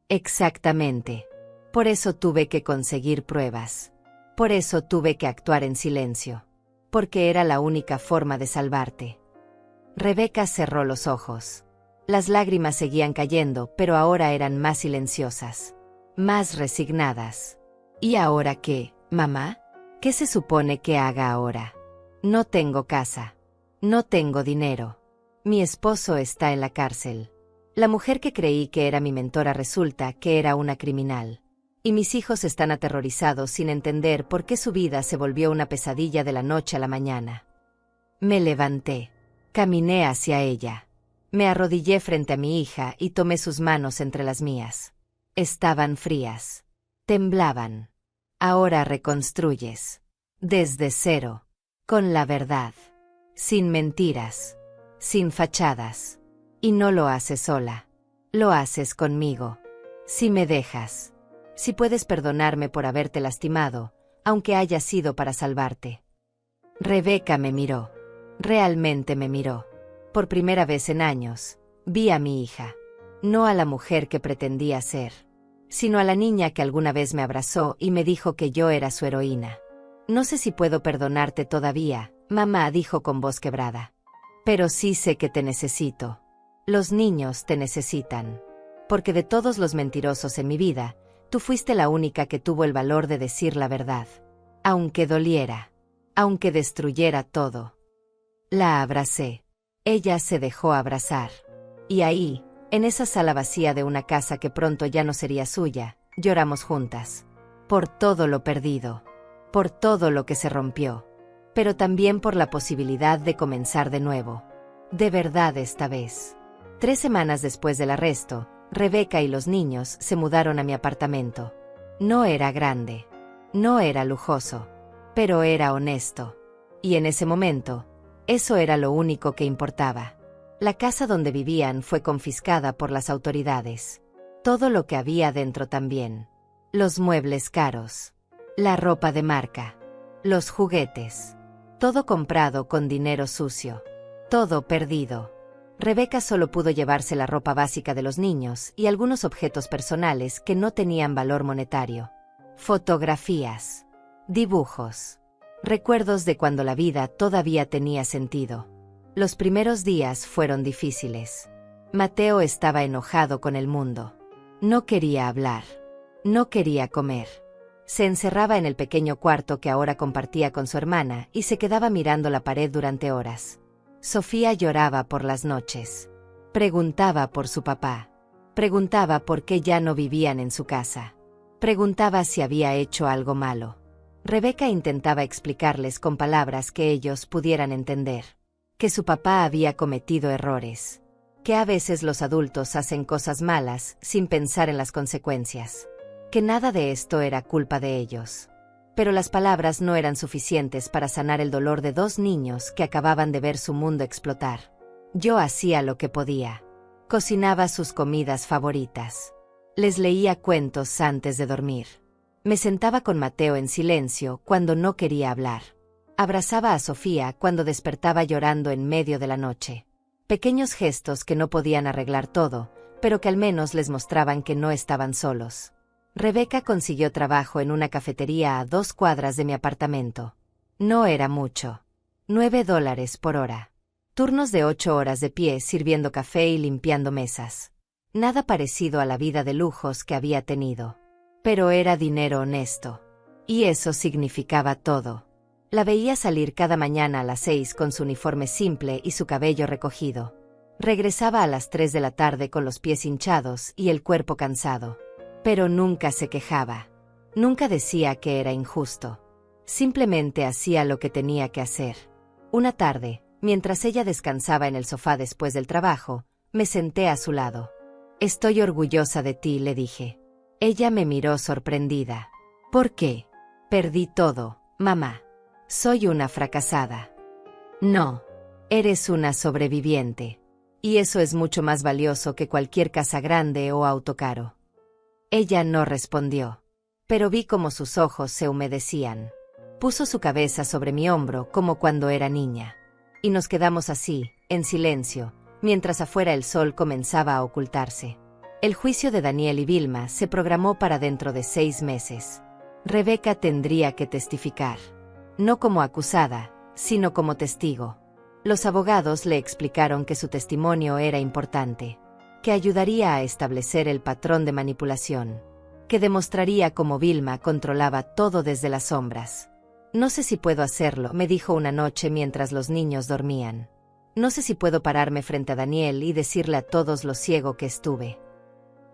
Exactamente. Por eso tuve que conseguir pruebas. Por eso tuve que actuar en silencio. Porque era la única forma de salvarte. Rebeca cerró los ojos. Las lágrimas seguían cayendo, pero ahora eran más silenciosas. Más resignadas. ¿Y ahora qué, mamá? ¿Qué se supone que haga ahora? No tengo casa. No tengo dinero. Mi esposo está en la cárcel. La mujer que creí que era mi mentora resulta que era una criminal. Y mis hijos están aterrorizados sin entender por qué su vida se volvió una pesadilla de la noche a la mañana. Me levanté. Caminé hacia ella. Me arrodillé frente a mi hija y tomé sus manos entre las mías. Estaban frías. Temblaban. Ahora reconstruyes. Desde cero. Con la verdad. Sin mentiras. Sin fachadas. Y no lo haces sola. Lo haces conmigo. Si me dejas. Si puedes perdonarme por haberte lastimado, aunque haya sido para salvarte. Rebeca me miró. Realmente me miró. Por primera vez en años, vi a mi hija. No a la mujer que pretendía ser, sino a la niña que alguna vez me abrazó y me dijo que yo era su heroína. No sé si puedo perdonarte todavía, mamá dijo con voz quebrada. Pero sí sé que te necesito. Los niños te necesitan. Porque de todos los mentirosos en mi vida, tú fuiste la única que tuvo el valor de decir la verdad. Aunque doliera. Aunque destruyera todo. La abracé. Ella se dejó abrazar. Y ahí, en esa sala vacía de una casa que pronto ya no sería suya, lloramos juntas. Por todo lo perdido. Por todo lo que se rompió. Pero también por la posibilidad de comenzar de nuevo. De verdad esta vez. 3 semanas después del arresto, Rebeca y los niños se mudaron a mi apartamento. No era grande. No era lujoso. Pero era honesto. Y en ese momento, eso era lo único que importaba. La casa donde vivían fue confiscada por las autoridades. Todo lo que había dentro también. Los muebles caros. La ropa de marca. Los juguetes. Todo comprado con dinero sucio. Todo perdido. Rebeca solo pudo llevarse la ropa básica de los niños y algunos objetos personales que no tenían valor monetario. Fotografías. Dibujos. Recuerdos de cuando la vida todavía tenía sentido. Los primeros días fueron difíciles. Mateo estaba enojado con el mundo. No quería hablar. No quería comer. Se encerraba en el pequeño cuarto que ahora compartía con su hermana y se quedaba mirando la pared durante horas. Sofía lloraba por las noches. Preguntaba por su papá. Preguntaba por qué ya no vivían en su casa. Preguntaba si había hecho algo malo. Rebeca intentaba explicarles con palabras que ellos pudieran entender. Que su papá había cometido errores. Que a veces los adultos hacen cosas malas sin pensar en las consecuencias. Que nada de esto era culpa de ellos. Pero las palabras no eran suficientes para sanar el dolor de 2 niños que acababan de ver su mundo explotar. Yo hacía lo que podía. Cocinaba sus comidas favoritas. Les leía cuentos antes de dormir. Me sentaba con Mateo en silencio cuando no quería hablar. Abrazaba a Sofía cuando despertaba llorando en medio de la noche. Pequeños gestos que no podían arreglar todo, pero que al menos les mostraban que no estaban solos. Rebeca consiguió trabajo en una cafetería a 2 cuadras de mi apartamento. No era mucho. $9 por hora. Turnos de 8 horas de pie sirviendo café y limpiando mesas. Nada parecido a la vida de lujos que había tenido. Pero era dinero honesto. Y eso significaba todo. La veía salir cada mañana a las 6 con su uniforme simple y su cabello recogido. Regresaba a las 3 de la tarde con los pies hinchados y el cuerpo cansado. Pero nunca se quejaba. Nunca decía que era injusto. Simplemente hacía lo que tenía que hacer. Una tarde, mientras ella descansaba en el sofá después del trabajo, me senté a su lado. «Estoy orgullosa de ti», le dije. Ella me miró sorprendida. «¿Por qué?» «Perdí todo, mamá. Soy una fracasada». «No. Eres una sobreviviente. Y eso es mucho más valioso que cualquier casa grande o auto caro». Ella no respondió. Pero vi cómo sus ojos se humedecían. Puso su cabeza sobre mi hombro como cuando era niña. Y nos quedamos así, en silencio, mientras afuera el sol comenzaba a ocultarse. El juicio de Daniel y Vilma se programó para dentro de 6 meses. Rebeca tendría que testificar. No como acusada, sino como testigo. Los abogados le explicaron que su testimonio era importante, que ayudaría a establecer el patrón de manipulación, que demostraría cómo Vilma controlaba todo desde las sombras. «No sé si puedo hacerlo», me dijo una noche mientras los niños dormían. «No sé si puedo pararme frente a Daniel y decirle a todos lo ciego que estuve».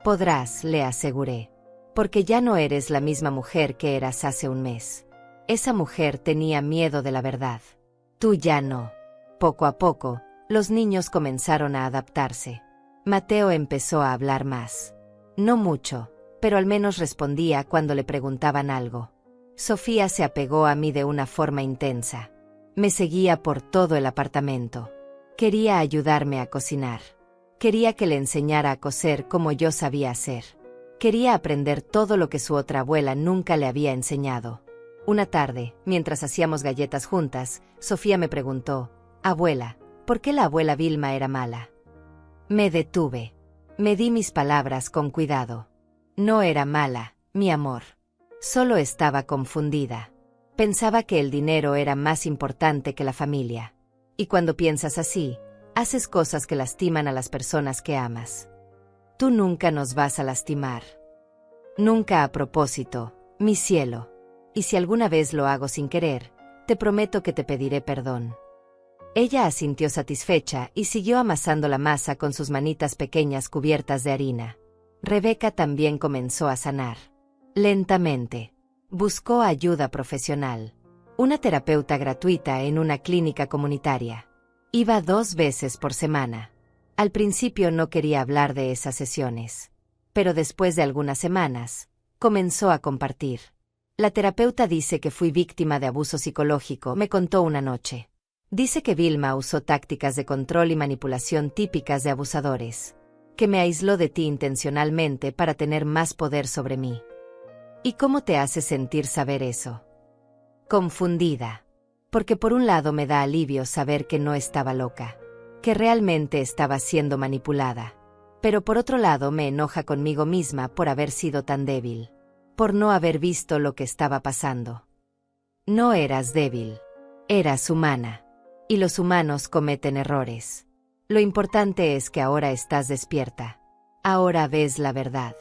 «Podrás», le aseguré, «porque ya no eres la misma mujer que eras hace un mes. Esa mujer tenía miedo de la verdad. Tú ya no». Poco a poco, los niños comenzaron a adaptarse. Mateo empezó a hablar más. No mucho, pero al menos respondía cuando le preguntaban algo. Sofía se apegó a mí de una forma intensa. Me seguía por todo el apartamento. Quería ayudarme a cocinar. Quería que le enseñara a coser como yo sabía hacer. Quería aprender todo lo que su otra abuela nunca le había enseñado. Una tarde, mientras hacíamos galletas juntas, Sofía me preguntó: «Abuela, ¿por qué la abuela Vilma era mala?». Me detuve. Me di mis palabras con cuidado. No era mala, mi amor. Solo estaba confundida. Pensaba que el dinero era más importante que la familia. Y cuando piensas así, haces cosas que lastiman a las personas que amas. Tú nunca nos vas a lastimar. Nunca a propósito, mi cielo. Y si alguna vez lo hago sin querer, te prometo que te pediré perdón». Ella asintió satisfecha y siguió amasando la masa con sus manitas pequeñas cubiertas de harina. Rebeca también comenzó a sanar. Lentamente. Buscó ayuda profesional. Una terapeuta gratuita en una clínica comunitaria. Iba 2 veces por semana. Al principio no quería hablar de esas sesiones. Pero después de algunas semanas, comenzó a compartir. «La terapeuta dice que fui víctima de abuso psicológico», me contó una noche. «Dice que Vilma usó tácticas de control y manipulación típicas de abusadores. Que me aisló de ti intencionalmente para tener más poder sobre mí». «¿Y cómo te hace sentir saber eso?». Confundida. Porque por un lado me da alivio saber que no estaba loca. Que realmente estaba siendo manipulada. Pero por otro lado me enoja conmigo misma por haber sido tan débil. Por no haber visto lo que estaba pasando. No eras débil. Eras humana. Y los humanos cometen errores. Lo importante es que ahora estás despierta. Ahora ves la verdad.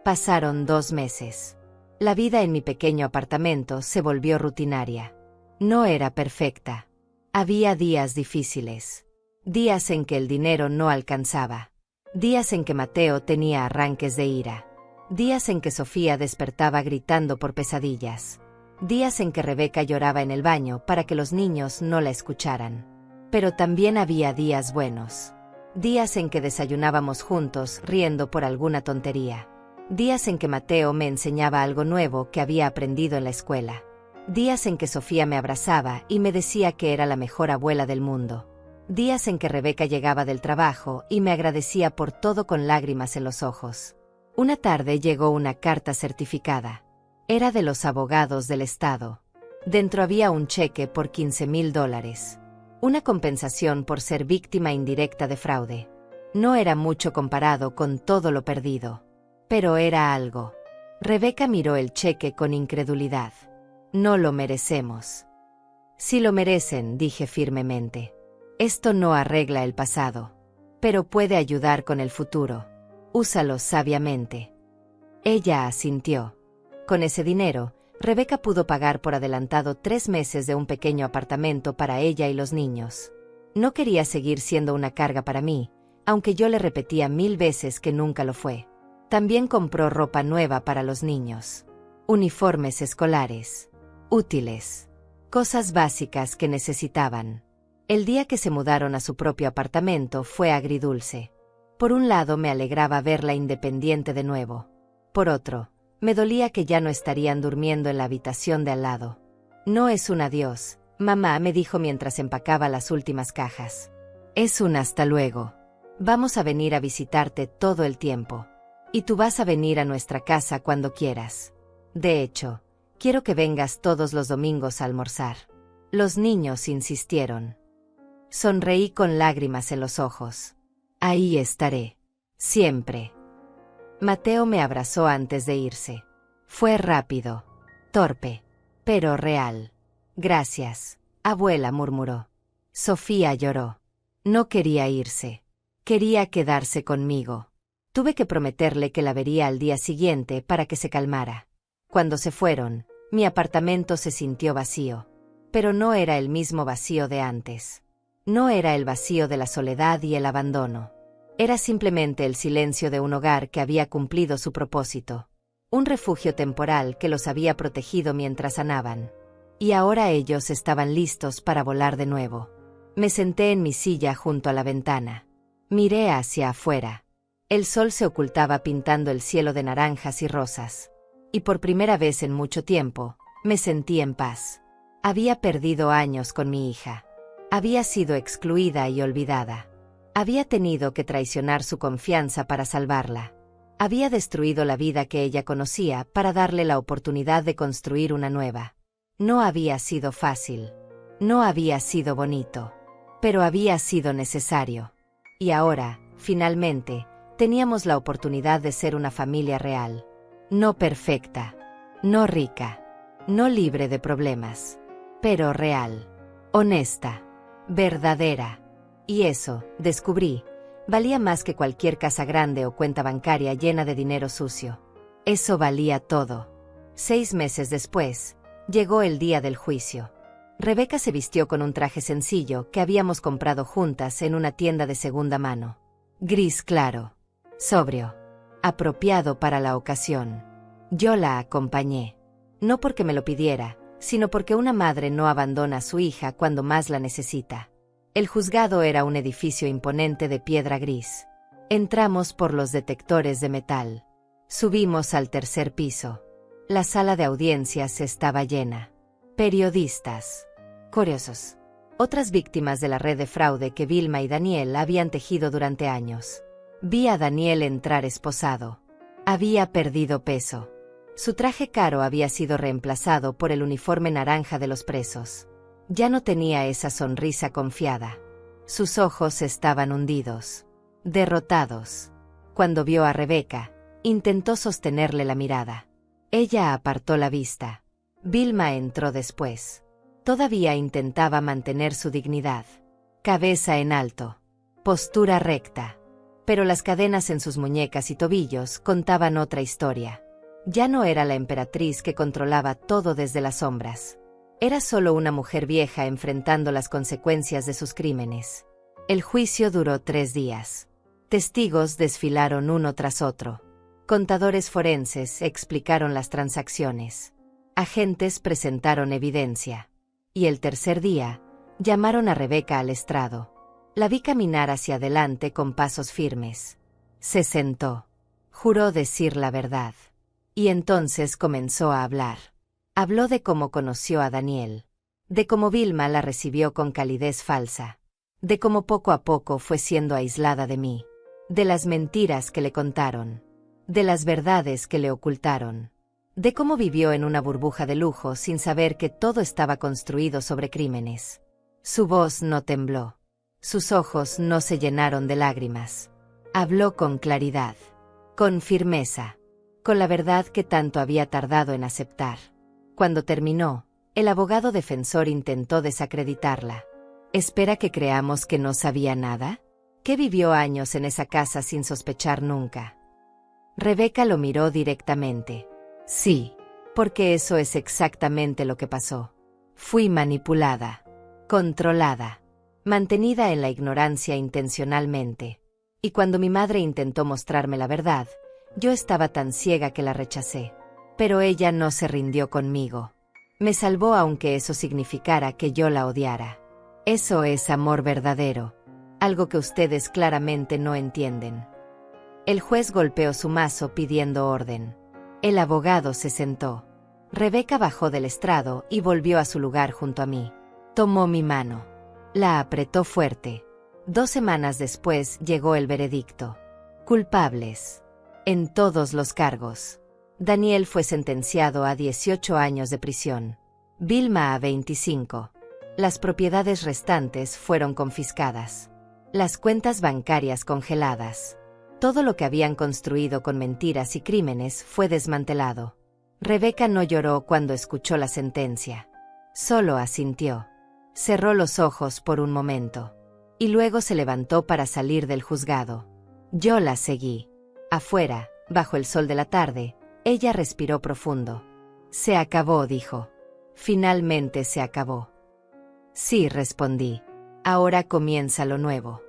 Pasaron 2 meses. La vida en mi pequeño apartamento se volvió rutinaria. No era perfecta. Había días difíciles. Días en que el dinero no alcanzaba. Días en que Mateo tenía arranques de ira. Días en que Sofía despertaba gritando por pesadillas. Días en que Rebeca lloraba en el baño para que los niños no la escucharan. Pero también había días buenos. Días en que desayunábamos juntos riendo por alguna tontería. Días en que Mateo me enseñaba algo nuevo que había aprendido en la escuela. Días en que Sofía me abrazaba y me decía que era la mejor abuela del mundo. Días en que Rebeca llegaba del trabajo y me agradecía por todo con lágrimas en los ojos. Una tarde llegó una carta certificada. Era de los abogados del Estado. Dentro había un cheque por $15,000. Una compensación por ser víctima indirecta de fraude. No era mucho comparado con todo lo perdido. Pero era algo. Rebeca miró el cheque con incredulidad. No lo merecemos. Sí lo merecen, dije firmemente. Esto no arregla el pasado. Pero puede ayudar con el futuro. Úsalo sabiamente. Ella asintió. Con ese dinero, Rebeca pudo pagar por adelantado 3 meses de un pequeño apartamento para ella y los niños. No quería seguir siendo una carga para mí, aunque yo le repetía 1000 veces que nunca lo fue. También compró ropa nueva para los niños. Uniformes escolares. Útiles. Cosas básicas que necesitaban. El día que se mudaron a su propio apartamento fue agridulce. Por un lado me alegraba verla independiente de nuevo. Por otro, me dolía que ya no estarían durmiendo en la habitación de al lado. No es un adiós, mamá me dijo mientras empacaba las últimas cajas. Es un hasta luego. Vamos a venir a visitarte todo el tiempo. Y tú vas a venir a nuestra casa cuando quieras. De hecho, quiero que vengas todos los domingos a almorzar. Los niños insistieron. Sonreí con lágrimas en los ojos. Ahí estaré. Siempre. Mateo me abrazó antes de irse. Fue rápido. Torpe. Pero real. Gracias, abuela, murmuró. Sofía lloró. No quería irse. Quería quedarse conmigo. Tuve que prometerle que la vería al día siguiente para que se calmara. Cuando se fueron, mi apartamento se sintió vacío. Pero no era el mismo vacío de antes. No era el vacío de la soledad y el abandono. Era simplemente el silencio de un hogar que había cumplido su propósito. Un refugio temporal que los había protegido mientras sanaban. Y ahora ellos estaban listos para volar de nuevo. Me senté en mi silla junto a la ventana. Miré hacia afuera. El sol se ocultaba pintando el cielo de naranjas y rosas. Y por primera vez en mucho tiempo, me sentí en paz. Había perdido años con mi hija. Había sido excluida y olvidada. Había tenido que traicionar su confianza para salvarla. Había destruido la vida que ella conocía para darle la oportunidad de construir una nueva. No había sido fácil. No había sido bonito. Pero había sido necesario. Y ahora, finalmente, teníamos la oportunidad de ser una familia real. No perfecta. No rica. No libre de problemas. Pero real. Honesta. Verdadera. Y eso, descubrí, valía más que cualquier casa grande o cuenta bancaria llena de dinero sucio. Eso valía todo. 6 meses después, llegó el día del juicio. Rebeca se vistió con un traje sencillo que habíamos comprado juntas en una tienda de segunda mano. Gris claro. Sobrio. Apropiado para la ocasión. Yo la acompañé. No porque me lo pidiera, sino porque una madre no abandona a su hija cuando más la necesita. El juzgado era un edificio imponente de piedra gris. Entramos por los detectores de metal. Subimos al 3er piso. La sala de audiencias estaba llena. Periodistas. Curiosos. Otras víctimas de la red de fraude que Vilma y Daniel habían tejido durante años. Vi a Daniel entrar esposado. Había perdido peso. Su traje caro había sido reemplazado por el uniforme naranja de los presos. Ya no tenía esa sonrisa confiada. Sus ojos estaban hundidos. Derrotados. Cuando vio a Rebeca, intentó sostenerle la mirada. Ella apartó la vista. Vilma entró después. Todavía intentaba mantener su dignidad. Cabeza en alto. Postura recta. Pero las cadenas en sus muñecas y tobillos contaban otra historia. Ya no era la emperatriz que controlaba todo desde las sombras. Era solo una mujer vieja enfrentando las consecuencias de sus crímenes. El juicio duró 3 días. Testigos desfilaron uno tras otro. Contadores forenses explicaron las transacciones. Agentes presentaron evidencia. Y el 3er día, llamaron a Rebeca al estrado. La vi caminar hacia adelante con pasos firmes. Se sentó. Juró decir la verdad. Y entonces comenzó a hablar. Habló de cómo conoció a Daniel. De cómo Vilma la recibió con calidez falsa. De cómo poco a poco fue siendo aislada de mí. De las mentiras que le contaron. De las verdades que le ocultaron. de cómo vivió en una burbuja de lujo sin saber que todo estaba construido sobre crímenes. Su voz no tembló. Sus ojos no se llenaron de lágrimas. Habló con claridad, con firmeza, con la verdad que tanto había tardado en aceptar. Cuando terminó, el abogado defensor intentó desacreditarla. ¿Espera que creamos que no sabía nada? ¿Que vivió años en esa casa sin sospechar nunca? Rebeca lo miró directamente. Sí, porque eso es exactamente lo que pasó. Fui manipulada, controlada, mantenida en la ignorancia intencionalmente. Y cuando mi madre intentó mostrarme la verdad, yo estaba tan ciega que la rechacé. Pero ella no se rindió conmigo. Me salvó aunque eso significara que yo la odiara. Eso es amor verdadero, algo que ustedes claramente no entienden. El juez golpeó su mazo pidiendo orden. El abogado se sentó. Rebeca bajó del estrado y volvió a su lugar junto a mí. Tomó mi mano. La apretó fuerte. 2 semanas después llegó el veredicto. Culpables. En todos los cargos. Daniel fue sentenciado a 18 años de prisión. Vilma a 25. Las propiedades restantes fueron confiscadas. Las cuentas bancarias congeladas. Todo lo que habían construido con mentiras y crímenes fue desmantelado. Rebeca no lloró cuando escuchó la sentencia. Solo asintió. Cerró los ojos por un momento. Y luego se levantó para salir del juzgado. Yo la seguí. Afuera, bajo el sol de la tarde, ella respiró profundo. Se acabó, dijo. Finalmente se acabó. Sí, respondí. Ahora comienza lo nuevo.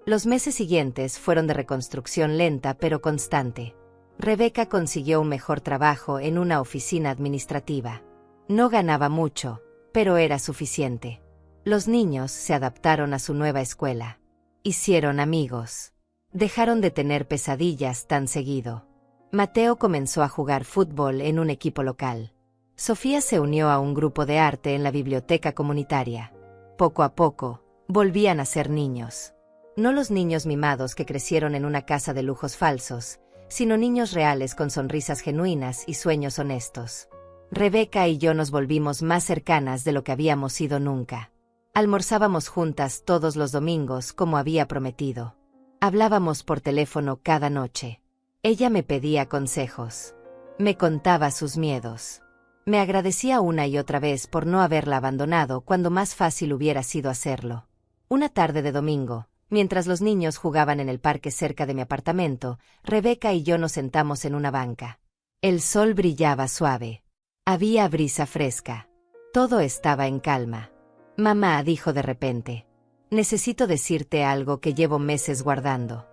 Los meses siguientes fueron de reconstrucción lenta pero constante. Rebeca consiguió un mejor trabajo en una oficina administrativa. No ganaba mucho, pero era suficiente. Los niños se adaptaron a su nueva escuela. Hicieron amigos. Dejaron de tener pesadillas tan seguido. Mateo comenzó a jugar fútbol en un equipo local. Sofía se unió a un grupo de arte en la biblioteca comunitaria. Poco a poco, volvían a ser niños. No los niños mimados que crecieron en una casa de lujos falsos, sino niños reales con sonrisas genuinas y sueños honestos. Rebeca y yo nos volvimos más cercanas de lo que habíamos sido nunca. Almorzábamos juntas todos los domingos como había prometido. Hablábamos por teléfono cada noche. Ella me pedía consejos. Me contaba sus miedos. Me agradecía una y otra vez por no haberla abandonado cuando más fácil hubiera sido hacerlo. Una tarde de domingo, mientras los niños jugaban en el parque cerca de mi apartamento, Rebeca y yo nos sentamos en una banca. El sol brillaba suave. Había brisa fresca. Todo estaba en calma. Mamá, dijo de repente. Necesito decirte algo que llevo meses guardando.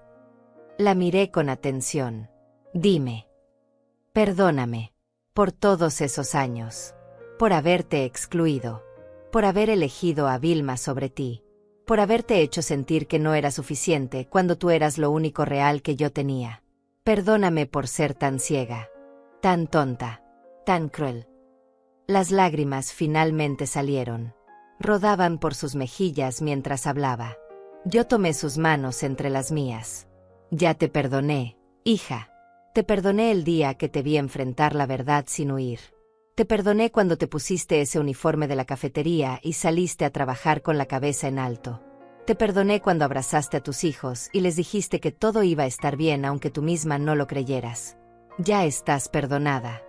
La miré con atención. Dime. Perdóname. Por todos esos años. Por haberte excluido. Por haber elegido a Vilma sobre ti. Por haberte hecho sentir que no era suficiente cuando tú eras lo único real que yo tenía. Perdóname por ser tan ciega. Tan tonta. Tan cruel. Las lágrimas finalmente salieron. Rodaban por sus mejillas mientras hablaba. Yo tomé sus manos entre las mías. Ya te perdoné, hija. Te perdoné el día que te vi enfrentar la verdad sin huir. Te perdoné cuando te pusiste ese uniforme de la cafetería y saliste a trabajar con la cabeza en alto. Te perdoné cuando abrazaste a tus hijos y les dijiste que todo iba a estar bien aunque tú misma no lo creyeras. Ya estás perdonada.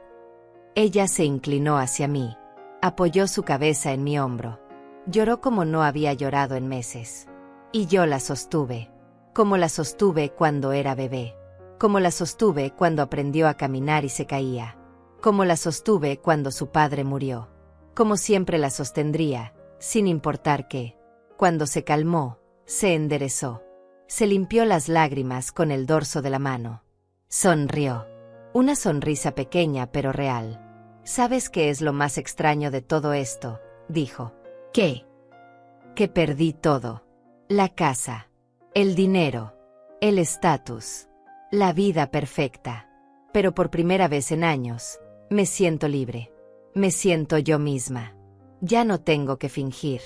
Ella se inclinó hacia mí. Apoyó su cabeza en mi hombro. Lloró como no había llorado en meses. Y yo la sostuve. Como la sostuve cuando era bebé. Como la sostuve cuando aprendió a caminar y se caía. Como la sostuve cuando su padre murió. Como siempre la sostendría, sin importar qué. Cuando se calmó, se enderezó. Se limpió las lágrimas con el dorso de la mano. Sonrió. Una sonrisa pequeña pero real. ¿Sabes qué es lo más extraño de todo esto?, dijo. ¿Qué? Que perdí todo. La casa. El dinero. El estatus. La vida perfecta. Pero por primera vez en años, me siento libre. Me siento yo misma. Ya no tengo que fingir.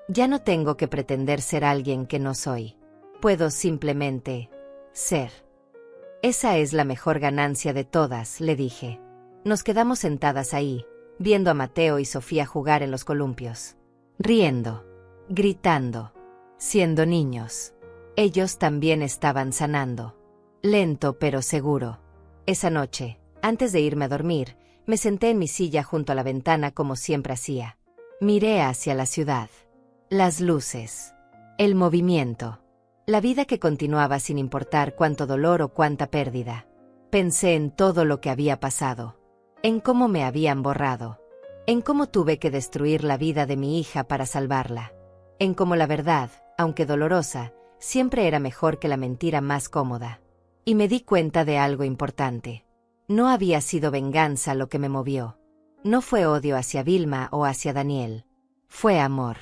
Ya no tengo que pretender ser alguien que no soy. Puedo simplemente ser. Esa es la mejor ganancia de todas, le dije. Nos quedamos sentadas ahí, viendo a Mateo y Sofía jugar en los columpios. Riendo, gritando, siendo niños. Ellos también estaban sanando. Lento pero seguro. Esa noche, antes de irme a dormir, me senté en mi silla junto a la ventana como siempre hacía. Miré hacia la ciudad. Las luces. El movimiento. La vida que continuaba sin importar cuánto dolor o cuánta pérdida. Pensé en todo lo que había pasado. En cómo me habían borrado. En cómo tuve que destruir la vida de mi hija para salvarla. En cómo la verdad, aunque dolorosa, siempre era mejor que la mentira más cómoda. Y me di cuenta de algo importante. No había sido venganza lo que me movió. No fue odio hacia Vilma o hacia Daniel. Fue amor.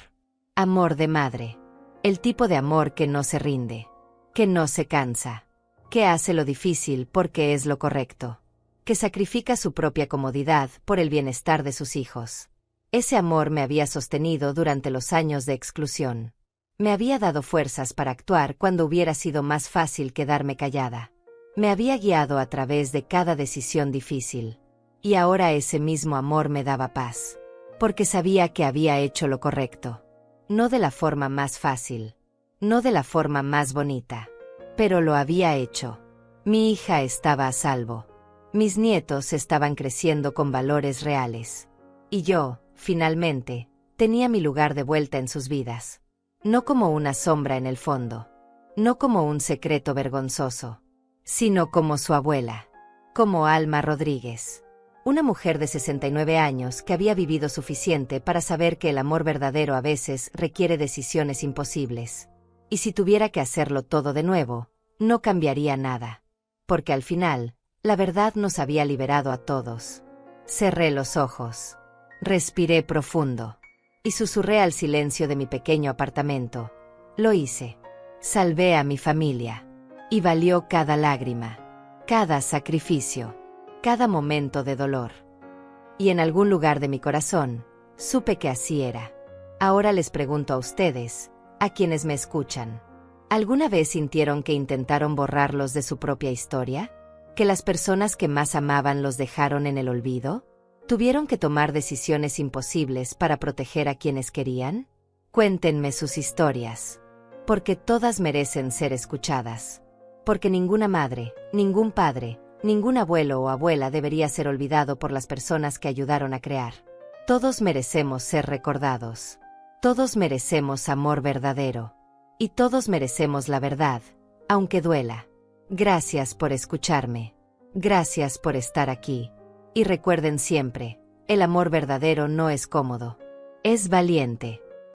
Amor de madre. El tipo de amor que no se rinde. Que no se cansa. Que hace lo difícil porque es lo correcto. Que sacrifica su propia comodidad por el bienestar de sus hijos. Ese amor me había sostenido durante los años de exclusión. Me había dado fuerzas para actuar cuando hubiera sido más fácil quedarme callada. Me había guiado a través de cada decisión difícil. Y ahora ese mismo amor me daba paz. Porque sabía que había hecho lo correcto. No de la forma más fácil. No de la forma más bonita. Pero lo había hecho. Mi hija estaba a salvo. Mis nietos estaban creciendo con valores reales. Y yo, finalmente, tenía mi lugar de vuelta en sus vidas. No como una sombra en el fondo. No como un secreto vergonzoso. Sino como su abuela. Como Alma Rodríguez. Una mujer de 69 años que había vivido suficiente para saber que el amor verdadero a veces requiere decisiones imposibles. Y si tuviera que hacerlo todo de nuevo, no cambiaría nada. Porque al final, la verdad nos había liberado a todos. Cerré los ojos. Respiré profundo. Y susurré al silencio de mi pequeño apartamento. Lo hice. Salvé a mi familia. Y valió cada lágrima. Cada sacrificio. Cada momento de dolor. Y en algún lugar de mi corazón, supe que así era. Ahora les pregunto a ustedes, a quienes me escuchan. ¿Alguna vez sintieron que intentaron borrarlos de su propia historia? ¿Que las personas que más amaban los dejaron en el olvido? ¿Tuvieron que tomar decisiones imposibles para proteger a quienes querían? Cuéntenme sus historias. Porque todas merecen ser escuchadas. Porque ninguna madre, ningún padre, ningún abuelo o abuela debería ser olvidado por las personas que ayudaron a crear. Todos merecemos ser recordados. Todos merecemos amor verdadero. Y todos merecemos la verdad, aunque duela. Gracias por escucharme. Gracias por estar aquí. Y recuerden siempre, el amor verdadero no es cómodo. Es valiente.